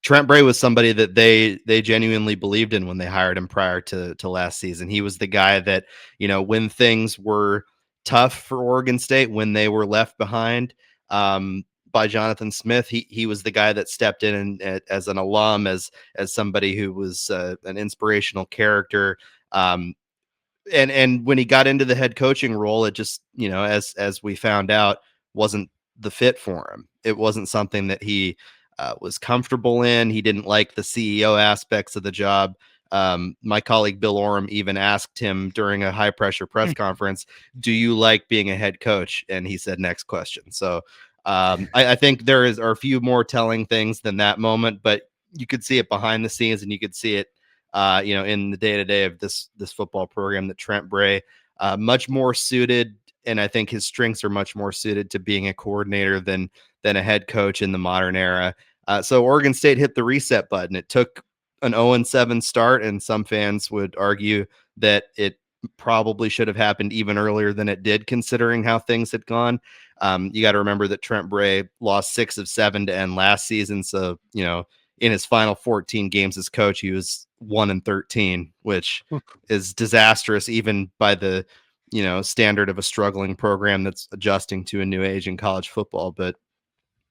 Trent Bray was somebody that they genuinely believed in when they hired him prior to last season. He was the guy that, when things were tough for Oregon State, when they were left behind by Jonathan Smith, he was the guy that stepped in and as an alum, as somebody who was an inspirational character. And when he got into the head coaching role, it just, as we found out, wasn't the fit for him. It wasn't something that he was comfortable in. He didn't like the CEO aspects of the job. My colleague Bill Oram even asked him during a high pressure press conference, "Do you like being a head coach?" And he said, "Next question." So I think there are a few more telling things than that moment, but you could see it behind the scenes, and you could see it in the day-to-day of this football program, that Trent Bray, much more suited, and I think his strengths are much more suited to being a coordinator than a head coach in the modern era. So Oregon State hit the reset button. It took an 0-7 start, and some fans would argue that it probably should have happened even earlier than it did, considering how things had gone. You got to remember that Trent Bray lost 6 of 7 to end last season. So, in his final 14 games as coach, he was 1-13, which is disastrous, even by the, standard of a struggling program that's adjusting to a new age in college football. But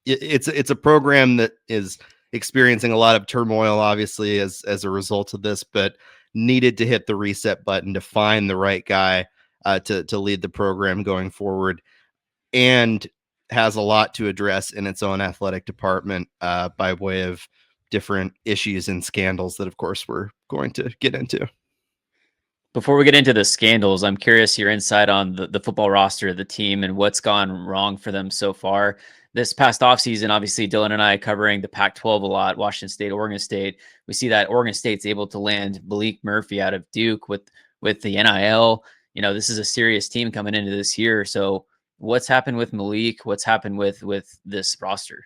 it's a program that is experiencing a lot of turmoil, obviously, as a result of this, but needed to hit the reset button to find the right guy to lead the program going forward, and has a lot to address in its own athletic department by way of different issues and scandals that, of course, we're going to get into. Before we get into the scandals, I'm curious your insight on the football roster of the team and what's gone wrong for them so far. This past offseason, obviously, Dylan and I covering the Pac-12 a lot, Washington State, Oregon State. We see that Oregon State's able to land Malik Murphy out of Duke with the NIL. This is a serious team coming into this year. So what's happened with Malik? What's happened with this roster?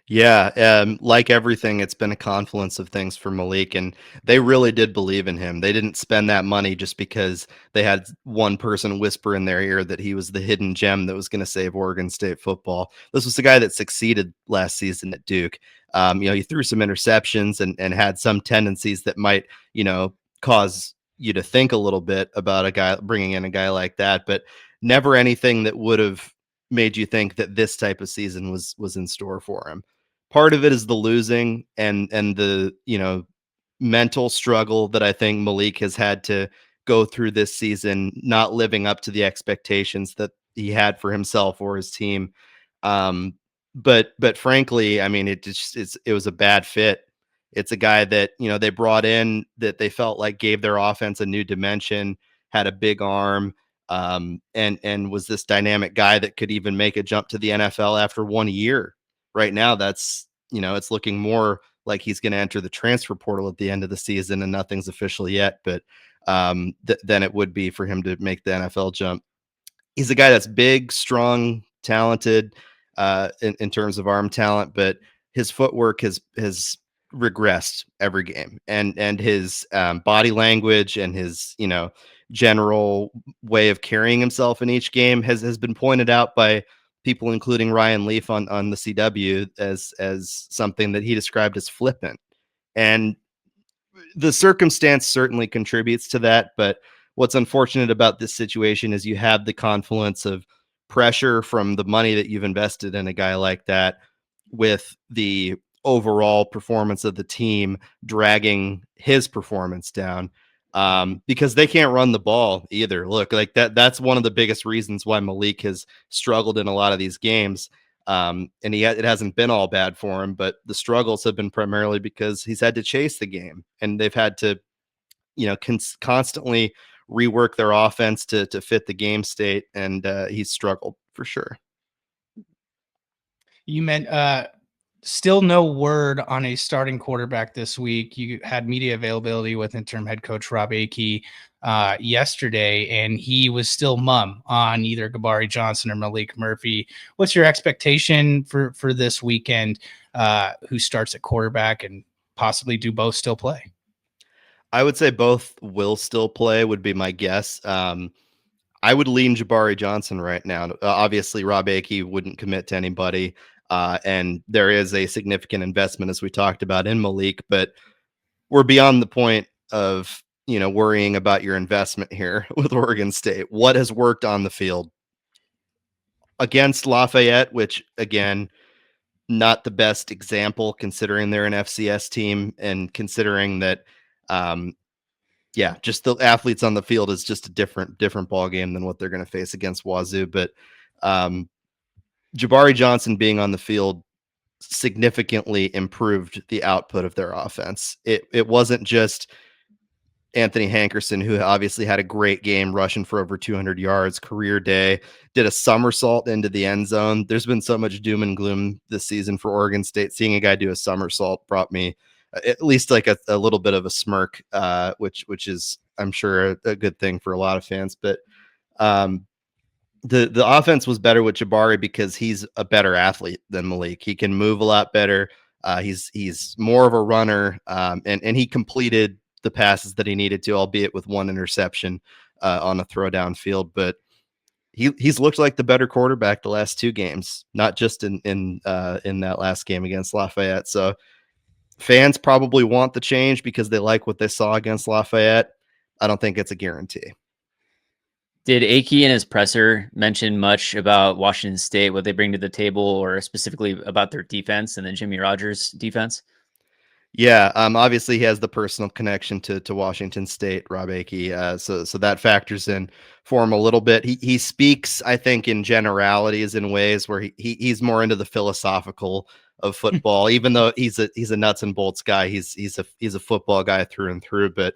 Yeah, like everything, it's been a confluence of things for Malik, and they really did believe in him. They didn't spend that money just because they had one person whisper in their ear that he was the hidden gem that was going to save Oregon State football. This was the guy that succeeded last season at Duke. He threw some interceptions and had some tendencies that might, cause you to think a little bit about bringing in a guy like that, but never anything that would have made you think that this type of season was in store for him. Part of it is the losing and the, mental struggle that I think Malik has had to go through this season, not living up to the expectations that he had for himself or his team. But frankly, I mean, it was a bad fit. It's a guy that, they brought in that they felt like gave their offense a new dimension, had a big arm, and was this dynamic guy that could even make a jump to the NFL after 1 year. Right now, that's, it's looking more like he's going to enter the transfer portal at the end of the season, and nothing's official yet, but than it would be for him to make the NFL jump. He's a guy that's big, strong, talented, in terms of arm talent, but his footwork has regressed every game, and his body language and his general way of carrying himself in each game has been pointed out by people, including Ryan Leaf on the CW, as something that he described as flippant. And the circumstance certainly contributes to that. But what's unfortunate about this situation is you have the confluence of pressure from the money that you've invested in a guy like that, with the overall performance of the team dragging his performance down, because they can't run the ball either. Look, like that's one of the biggest reasons why Malik has struggled in a lot of these games. And it hasn't been all bad for him, but the struggles have been primarily because he's had to chase the game, and they've had to, constantly rework their offense to fit the game state. And he's struggled for sure. You meant still no word on a starting quarterback this week. You had media availability with interim head coach Rob Akey yesterday, and he was still mum on either Gabari Johnson or Malik Murphy. What's your expectation for this weekend? Who starts at quarterback, and possibly do both still play? I would say both will still play, would be my guess. I would lean Jabari Johnson right now. Obviously, Rob Akey wouldn't commit to anybody. And there is a significant investment, as we talked about, in Malik, but we're beyond the point of, worrying about your investment here with Oregon State. What has worked on the field against Lafayette, which again, not the best example considering they're an FCS team, and considering that, just the athletes on the field is just a different ball game than what they're going to face against Wazoo. But Jabari Johnson being on the field significantly improved the output of their offense. It wasn't just Anthony Hankerson, who obviously had a great game rushing for over 200 yards, career day, did a somersault into the end zone. There's been so much doom and gloom this season for Oregon State. Seeing a guy do a somersault brought me at least like a little bit of a smirk, which is, I'm sure, a good thing for a lot of fans. But the offense was better with Jabari because he's a better athlete than Malik. He can move a lot better. He's more of a runner, and he completed the passes that he needed to, albeit with one interception on a throw downfield. But he's looked like the better quarterback the last two games, not just in that last game against Lafayette. So fans probably want the change because they like what they saw against Lafayette. I don't think it's a guarantee. Did Akey in his presser mention much about Washington State, what they bring to the table, or specifically about their defense and then Jimmy Rogers' defense? Yeah, obviously he has the personal connection to Washington State, Rob Akey, so that factors in for him a little bit. He speaks, I think, in generalities, in ways where he's more into the philosophical of football, even though he's a nuts and bolts guy. He's a football guy through and through, but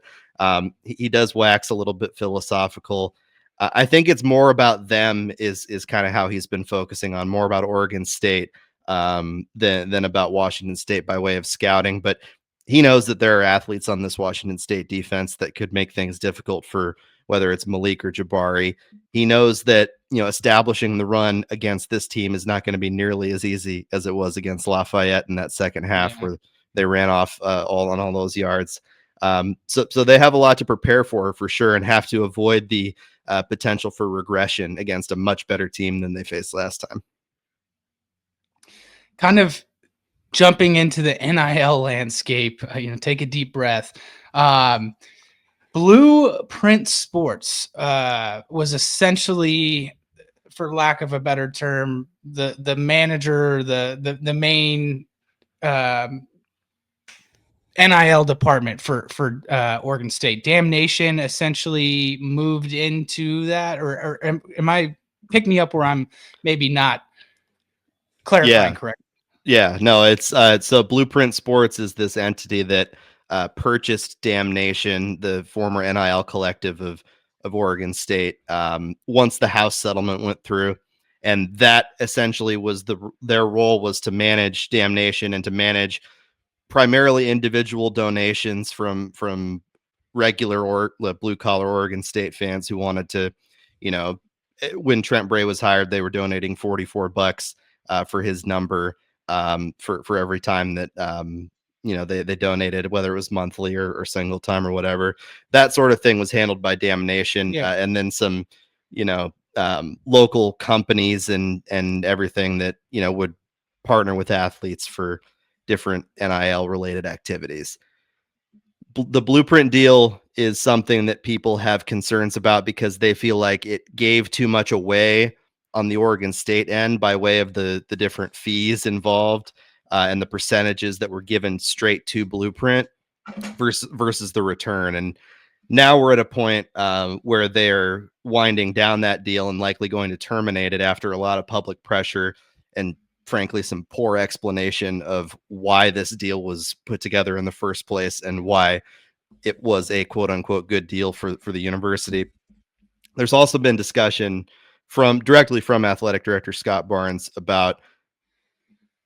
he does wax a little bit philosophical. I think it's more about them is kind of how he's been focusing on, more about Oregon State than about Washington State by way of scouting. But he knows that there are athletes on this Washington State defense that could make things difficult for whether it's Malik or Jabari. He knows that, establishing the run against this team is not going to be nearly as easy as it was against Lafayette in that second half, where they ran off all those yards. So they have a lot to prepare for sure, and have to avoid the potential for regression against a much better team than they faced last time. Kind of jumping into the NIL landscape, take a deep breath. Blueprint Sports was essentially, for lack of a better term, the manager, the main NIL department for Oregon State. Damnation essentially moved into that, or am I, pick me up where I'm maybe not clarifying correct? Yeah, no, it's so Blueprint Sports is this entity that purchased Damnation, the former NIL collective of Oregon State, once the House settlement went through, and that essentially was their role was to manage Damnation and to manage primarily individual donations from regular or blue collar Oregon State fans who wanted to, when Trent Bray was hired, they were donating $44 for his number for every time that they donated, whether it was monthly or single time or whatever. That sort of thing was handled by Damnation, and then some local companies and everything that would partner with athletes for different NIL related activities. The Blueprint deal is something that people have concerns about because they feel like it gave too much away on the Oregon State end by way of the different fees involved and the percentages that were given straight to Blueprint versus the return. And now we're at a point where they're winding down that deal and likely going to terminate it after a lot of public pressure and frankly some poor explanation of why this deal was put together in the first place and why it was a quote unquote good deal for the university. There's also been discussion directly from athletic director Scott Barnes about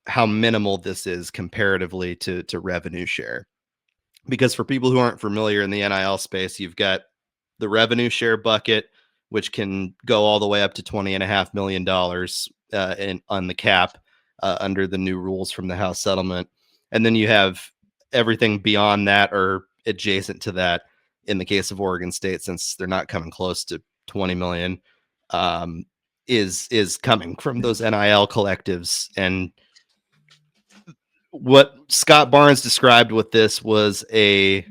how minimal this is comparatively to revenue share. Because for people who aren't familiar in the NIL space, you've got the revenue share bucket, which can go all the way up to $20.5 million on the cap under the new rules from the House settlement. And then you have everything beyond that or adjacent to that in the case of Oregon State, since they're not coming close to 20 million, is coming from those NIL collectives. And what Scott Barnes described with this was a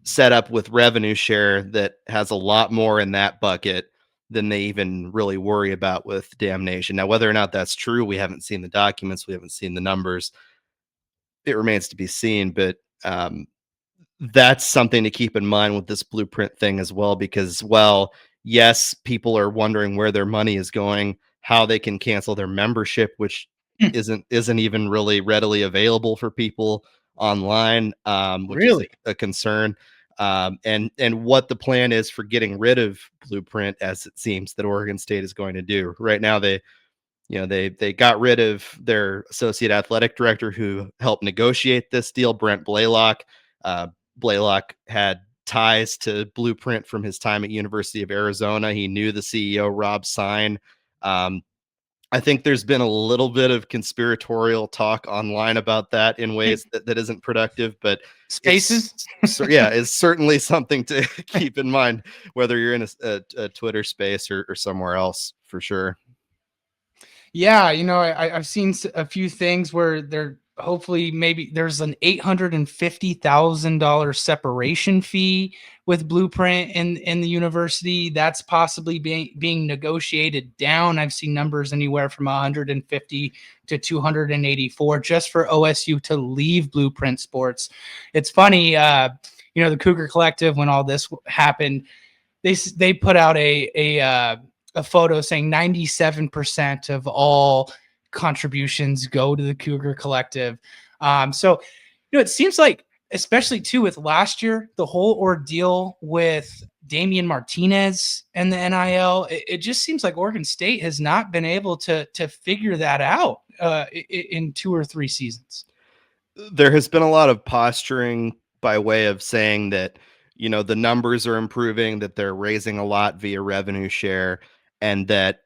setup with revenue share that has a lot more in that bucket than they even really worry about with Damnation. Now, whether or not that's true, we haven't seen the documents, we haven't seen the numbers. It remains to be seen, but that's something to keep in mind with this Blueprint thing as well, because, well, yes, people are wondering where their money is going, how they can cancel their membership, which isn't even really readily available for people online, which is a concern. And what the plan is for getting rid of Blueprint, as it seems that Oregon State is going to do. Right now, they got rid of their associate athletic director who helped negotiate this deal, Brent Blaylock. Blaylock had ties to Blueprint from his time at University of Arizona. He knew the CEO, Rob Sine. I think there's been a little bit of conspiratorial talk online about that in ways that isn't productive, but Spaces. Is certainly something to keep in mind, whether you're in a Twitter space or somewhere else, for sure. Yeah, I've seen a few things where hopefully maybe there's an $850,000 separation fee with Blueprint in the university. That's possibly being negotiated down. I've seen numbers anywhere from 150 to 284 just for OSU to leave Blueprint Sports. It's funny, the Cougar Collective, when all this happened, they put out a photo saying 97% of all contributions go to the Cougar Collective. So it seems like, especially too with last year, the whole ordeal with Damian Martinez and the NIL, it just seems like Oregon State has not been able to figure that out in 2 or 3 seasons. There has been a lot of posturing by way of saying that, the numbers are improving, that they're raising a lot via revenue share, and that,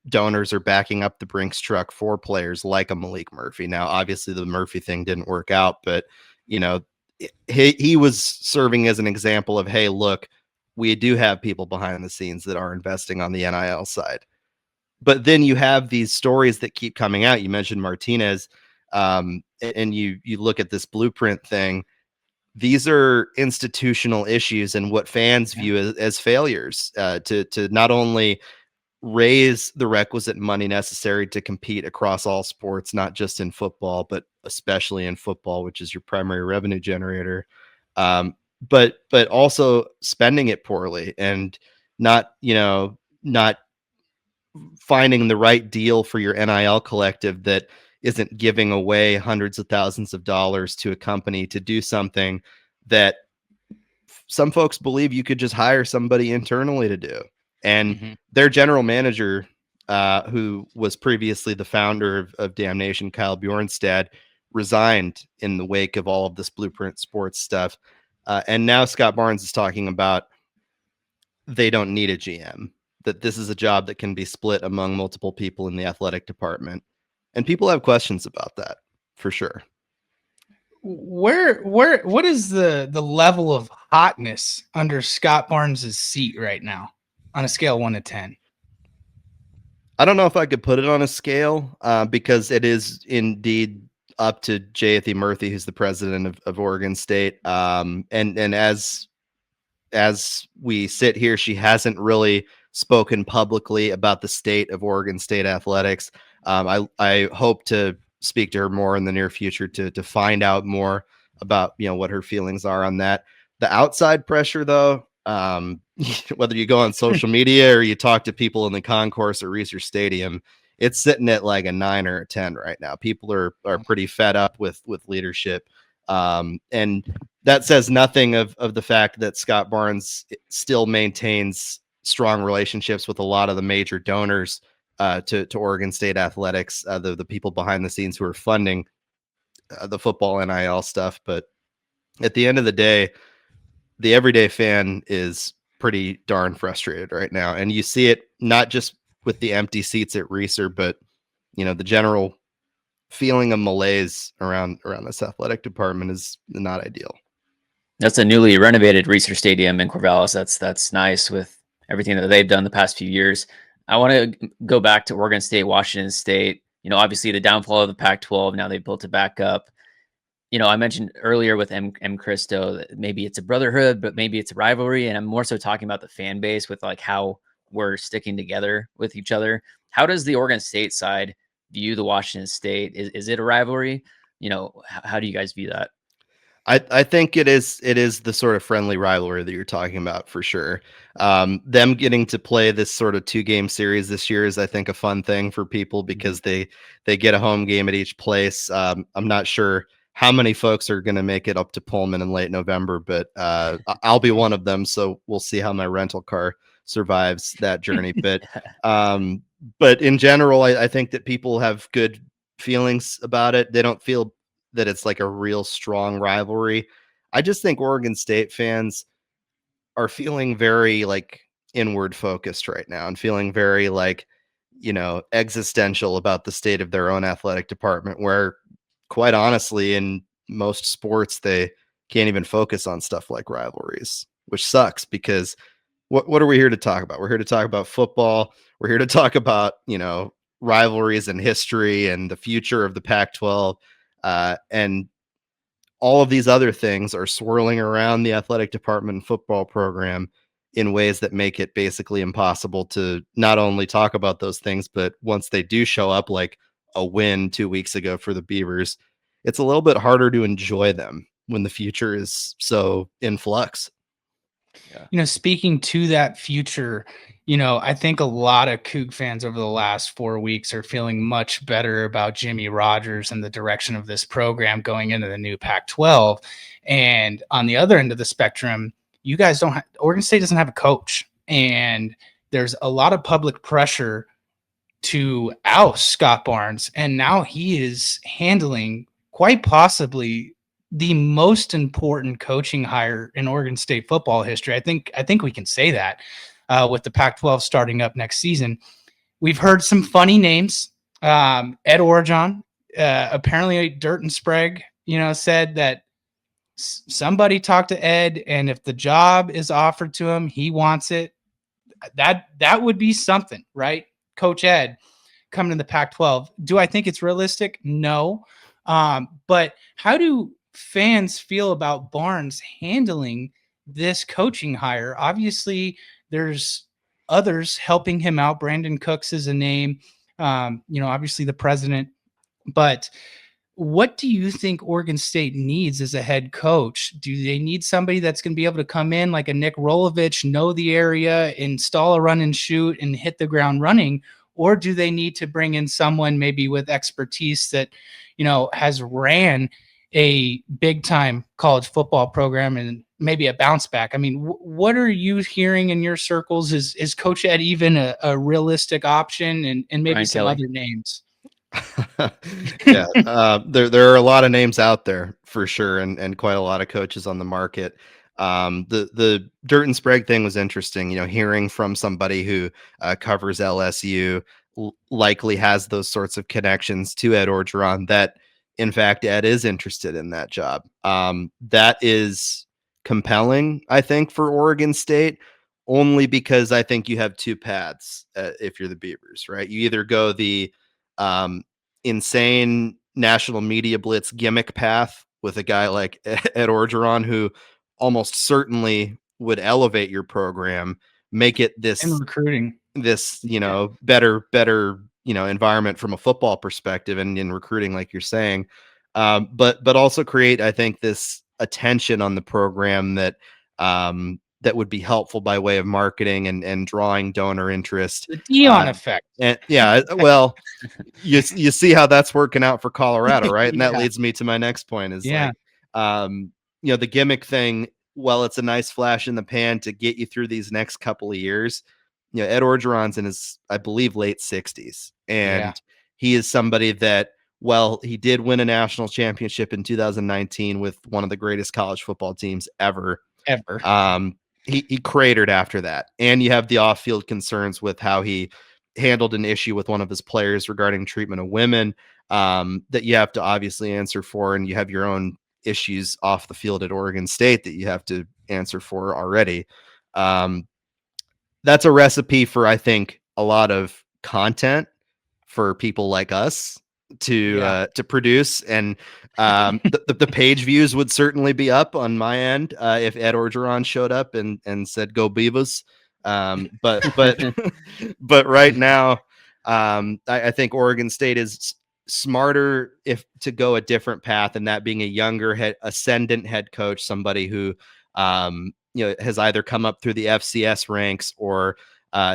donors are backing up the Brinks truck for players like a Malik Murphy. Now, obviously the Murphy thing didn't work out, but, he was serving as an example of, hey, look, we do have people behind the scenes that are investing on the NIL side. But then you have these stories that keep coming out. You mentioned Martinez, and you look at this Blueprint thing. These are institutional issues and what fans view as failures to not only raise the requisite money necessary to compete across all sports, not just in football, but especially in football, which is your primary revenue generator, but also spending it poorly and not finding the right deal for your NIL collective that isn't giving away hundreds of thousands of dollars to a company to do something that some folks believe you could just hire somebody internally to do. And their general manager, who was previously the founder of Damnation, Kyle Bjornstad, resigned in the wake of all of this Blueprint Sports stuff. And now Scott Barnes is talking about they don't need a GM, that this is a job that can be split among multiple people in the athletic department. And people have questions about that for sure. What is the level of hotness under Scott Barnes' seat right now on a scale of 1 to 10? I don't know if I could put it on a scale because it is indeed up to J.F.E. Murphy, who's the president of Oregon State. And as we sit here, she hasn't really spoken publicly about the state of Oregon State athletics. I hope to speak to her more in the near future to find out more about, you know, what her feelings are on that. The outside pressure, though, whether you go on social media or you talk to people in the concourse or Research Stadium, it's sitting at like a 9 or a 10 right now. People are pretty fed up with leadership. And that says nothing of the fact that Scott Barnes still maintains strong relationships with a lot of the major donors to Oregon State athletics, the people behind the scenes who are funding the football NIL stuff. But at the end of the day, the everyday fan is pretty darn frustrated right now. And you see it not just with the empty seats at Reeser, but, you know, the general feeling of malaise around this athletic department is not ideal. That's a newly renovated Research Stadium in Corvallis. That's nice with everything that they've done the past few years. I want to go back to Oregon State, Washington State. You know, obviously the downfall of the Pac-12. Now they've built it back up. You know, I mentioned earlier with Mkristo that maybe it's a brotherhood, but maybe it's a rivalry. And I'm more so talking about the fan base with like how we're sticking together with each other. How does the Oregon State side view the Washington State? Is it a rivalry? You know, how do you guys view that? I think it is the sort of friendly rivalry that you're talking about for sure. Them getting to play this sort of 2-game series this year is, I think, a fun thing for people because they get a home game at each place. I'm not sure how many folks are going to make it up to Pullman in late November, but I'll be one of them. So we'll see how my rental car survives that journey. But in general, I think that people have good feelings about it. They don't feel that it's like a real strong rivalry. I just think Oregon State fans are feeling very like inward focused right now and feeling very like, you know, existential about the state of their own athletic department, where quite honestly, in most sports, they can't even focus on stuff like rivalries, which sucks because what are we here to talk about? We're here to talk about football. We're here to talk about, you know, rivalries and history and the future of the Pac-12. And all of these other things are swirling around the athletic department and football program in ways that make it basically impossible to not only talk about those things, but once they do show up, like a win 2 weeks ago for the Beavers, it's a little bit harder to enjoy them when the future is so in flux. Yeah. You know, speaking to that future, you know, I think a lot of Coug fans over the last 4 weeks are feeling much better about Jimmy Rogers and the direction of this program going into the new Pac-12. And on the other end of the spectrum, you guys don't have, Oregon State doesn't have a coach. And there's a lot of public pressure to oust Scott Barnes. And now he is handling quite possibly the most important coaching hire in Oregon State football history. I think we can say that with the Pac-12 starting up next season. We've heard some funny names. Ed Orgeron, apparently Dirt and Sprague, you know, said that somebody talked to Ed, and if the job is offered to him, he wants it. That would be something, right? Coach Ed coming to the Pac-12. Do I think it's realistic? No. But how do fans feel about Barnes handling this coaching hire? Obviously, there's others helping him out. Brandon Cooks is a name, you know, obviously the president. But what do you think Oregon State needs as a head coach? Do they need somebody that's going to be able to come in like a Nick Rolovich, know the area, install a run and shoot, and hit the ground running? Or do they need to bring in someone maybe with expertise that, you know, has ran a big time college football program and maybe a bounce back? I mean, what are you hearing in your circles? Is Coach Ed even a realistic option, and maybe Ryan some Kelly. other names? Yeah, there are a lot of names out there for sure, and quite a lot of coaches on the market. The Dirt and Sprague thing was interesting, you know, hearing from somebody who covers LSU. likely has those sorts of connections to Ed Orgeron, that in fact Ed is interested in that job. That is compelling, I think, for Oregon State, only because I think you have two paths if you're the Beavers, right? You either go the insane national media blitz gimmick path with a guy like Ed Orgeron, who almost certainly would elevate your program, make it this In recruiting. better environment from a football perspective and in recruiting, like you're saying, but also create, I think, this attention on the program that that would be helpful by way of marketing and drawing donor interest. The Dion effect. And well, you see how that's working out for Colorado, right? And that leads me to my next point is like, the gimmick thing, well, it's a nice flash in the pan to get you through these next couple of years. Ed Orgeron's in his, I believe, late 60s. And he is somebody that, well, he did win a national championship in 2019 with one of the greatest college football teams ever. He cratered after that. And you have the off-field concerns with how he handled an issue with one of his players regarding treatment of women that you have to obviously answer for. And you have your own issues off the field at Oregon State that you have to answer for already. That's a recipe for, I think, a lot of content for people like us to produce. And the page views would certainly be up on my end if Ed Orgeron showed up and said, "Go Beavs." But right now, I think Oregon State is smarter to go a different path, and that being a younger ascendant head coach, somebody who has either come up through the FCS ranks or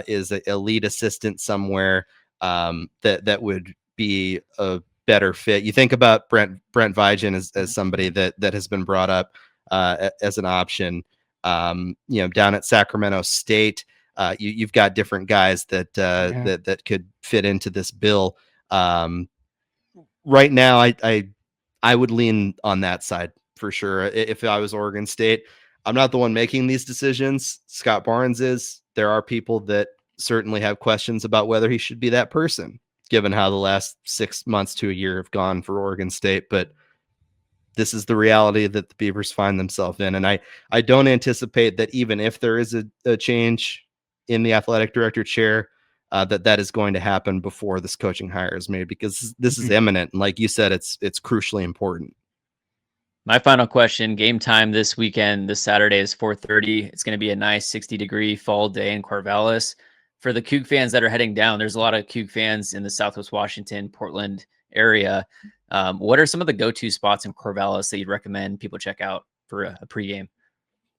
is a lead assistant somewhere that would be a better fit. You think about Brent Vigen as somebody that has been brought up as an option. Down at Sacramento State, you've got different guys that could fit into this bill. Right now, I would lean on that side for sure. If I was Oregon State, I'm not the one making these decisions. Scott Barnes is. There are people that certainly have questions about whether he should be that person, given how the last 6 months to a year have gone for Oregon State. But this is the reality that the Beavers find themselves in. And I don't anticipate that even if there is a change in the athletic director chair, that is going to happen before this coaching hire is made, because this is imminent. And like you said, it's crucially important. My final question: game time this weekend, this Saturday is 4:30. It's going to be a nice 60-degree fall day in Corvallis. For the Coug fans that are heading down, there's a lot of Coug fans in the Southwest Washington, Portland area. What are some of the go-to spots in Corvallis that you'd recommend people check out for a pregame?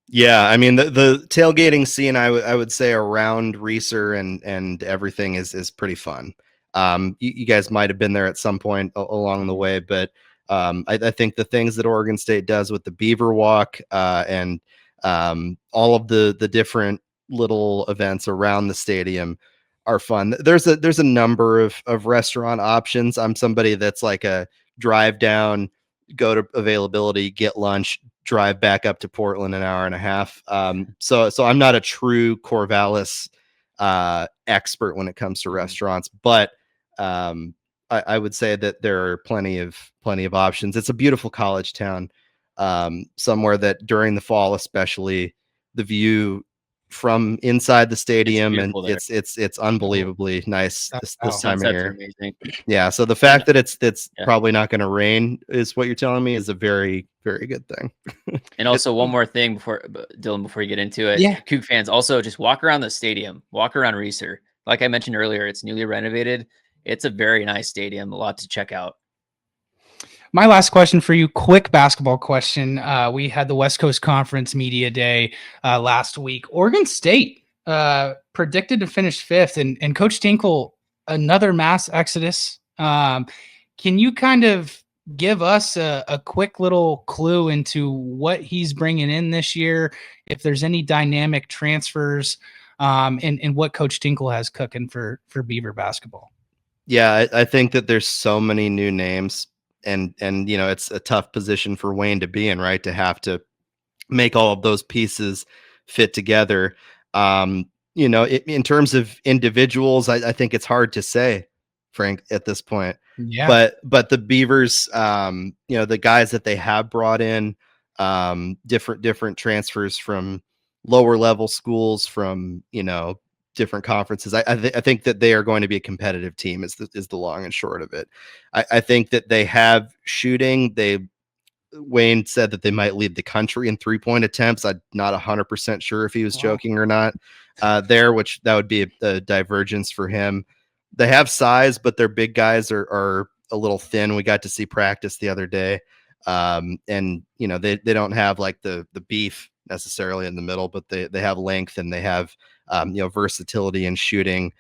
Yeah, I mean the tailgating scene, I would say around Reeser and everything is pretty fun. You guys might have been there at some point along the way, but I think the things that Oregon State does with the Beaver Walk and all of the different little events around the stadium are fun. There's a number of restaurant options. I'm somebody that's like a drive down, go to availability, get lunch, drive back up to Portland an hour and a half. So I'm not a true Corvallis expert when it comes to restaurants, but I would say that there are plenty of options. It's a beautiful college town, somewhere that during the fall, especially, the view from inside the stadium and it's unbelievable nice this time of year. Amazing. Yeah, so the fact that it's probably not going to rain is what you're telling me is a very, very good thing. And also one more thing before you get into it. Coug fans, also just walk around the stadium, walk around Reeser. Like I mentioned earlier, it's newly renovated. It's a very nice stadium, a lot to check out. My last question for you, quick basketball question. We had the West Coast Conference Media Day last week. Oregon State predicted to finish 5th, and Coach Tinkle, another mass exodus. Can you kind of give us a quick little clue into what he's bringing in this year, if there's any dynamic transfers, and what Coach Tinkle has cooking for Beaver basketball? Yeah, I think that there's so many new names. And it's a tough position for Wayne to be in, right? To have to make all of those pieces fit together. in terms of individuals, I think it's hard to say, Frank, at this point. Yeah. But the Beavers, the guys that they have brought in, different transfers from lower level schools, from different conferences. I think that they are going to be a competitive team. Is the long and short of it. I think that they have shooting. Wayne said that they might lead the country in 3-point attempts. I'm not 100% sure if he was joking or not which that would be a divergence for him. They have size, but their big guys are a little thin. We got to see practice the other day. And they don't have like the beef necessarily in the middle, but they have length, and they have versatility in shooting,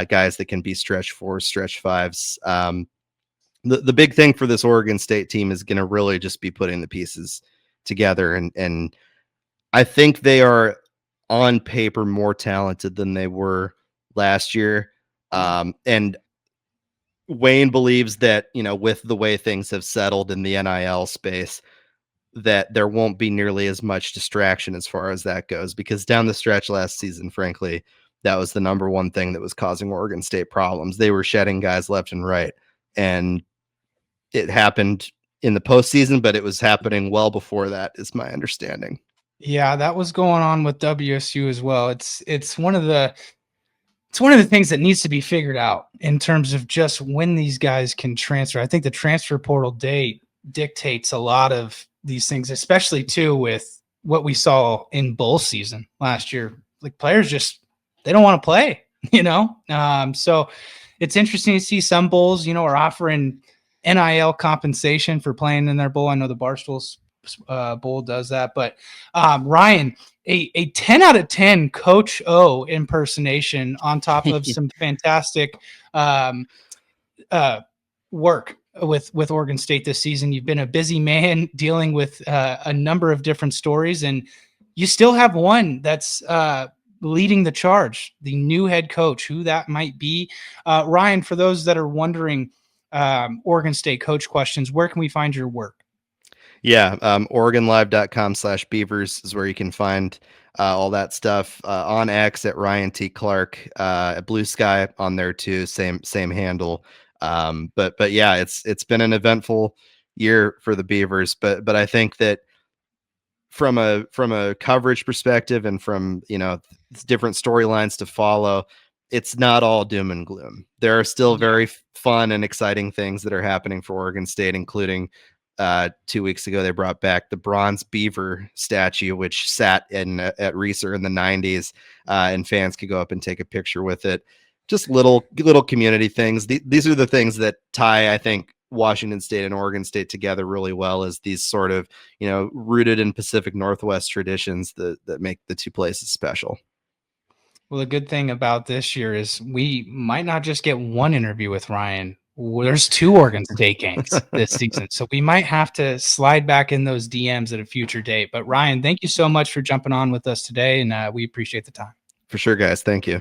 guys that can be stretch 4s, stretch 5s. The big thing for this Oregon State team is going to really just be putting the pieces together. And I think they are on paper more talented than they were last year. And Wayne believes that, with the way things have settled in the NIL space, that there won't be nearly as much distraction as far as that goes, because down the stretch last season, frankly, that was the number one thing that was causing Oregon State problems. They were shedding guys left and right. And it happened in the postseason, but it was happening well before that, is my understanding. Yeah, that was going on with WSU as well. It's one of the things that needs to be figured out in terms of just when these guys can transfer. I think the transfer portal date dictates a lot of these things, especially too with what we saw in bowl season last year. Like, players they don't want to play, So it's interesting to see some bowls, are offering NIL compensation for playing in their bowl. I know the Barstool's bowl does that, but Ryan, a 10 out of 10 Coach O impersonation on top of some fantastic work with Oregon State this season. You've been a busy man dealing with a number of different stories, and you still have one that's leading the charge, the new head coach, who that might be. Ryan, for those that are wondering, Oregon State coach questions, where can we find your work? Yeah, OregonLive.com/Beavers is where you can find all that stuff. On X at Ryan T. Clarke, at Blue Sky on there too, same handle. But yeah, it's been an eventful year for the Beavers, but I think that from a coverage perspective and from different storylines to follow, it's not all doom and gloom. There are still very fun and exciting things that are happening for Oregon State, including 2 weeks ago they brought back the bronze Beaver statue, which sat at Reeser in the 90s, and fans could go up and take a picture with it. Just little community things. These are the things that tie, I think, Washington State and Oregon State together really well, as these sort of rooted in Pacific Northwest traditions that make the two places special. Well, the good thing about this year is we might not just get one interview with Ryan. There's 2 Oregon State games this season, so we might have to slide back in those DMs at a future date. But Ryan, thank you so much for jumping on with us today, and we appreciate the time. For sure, guys. Thank you.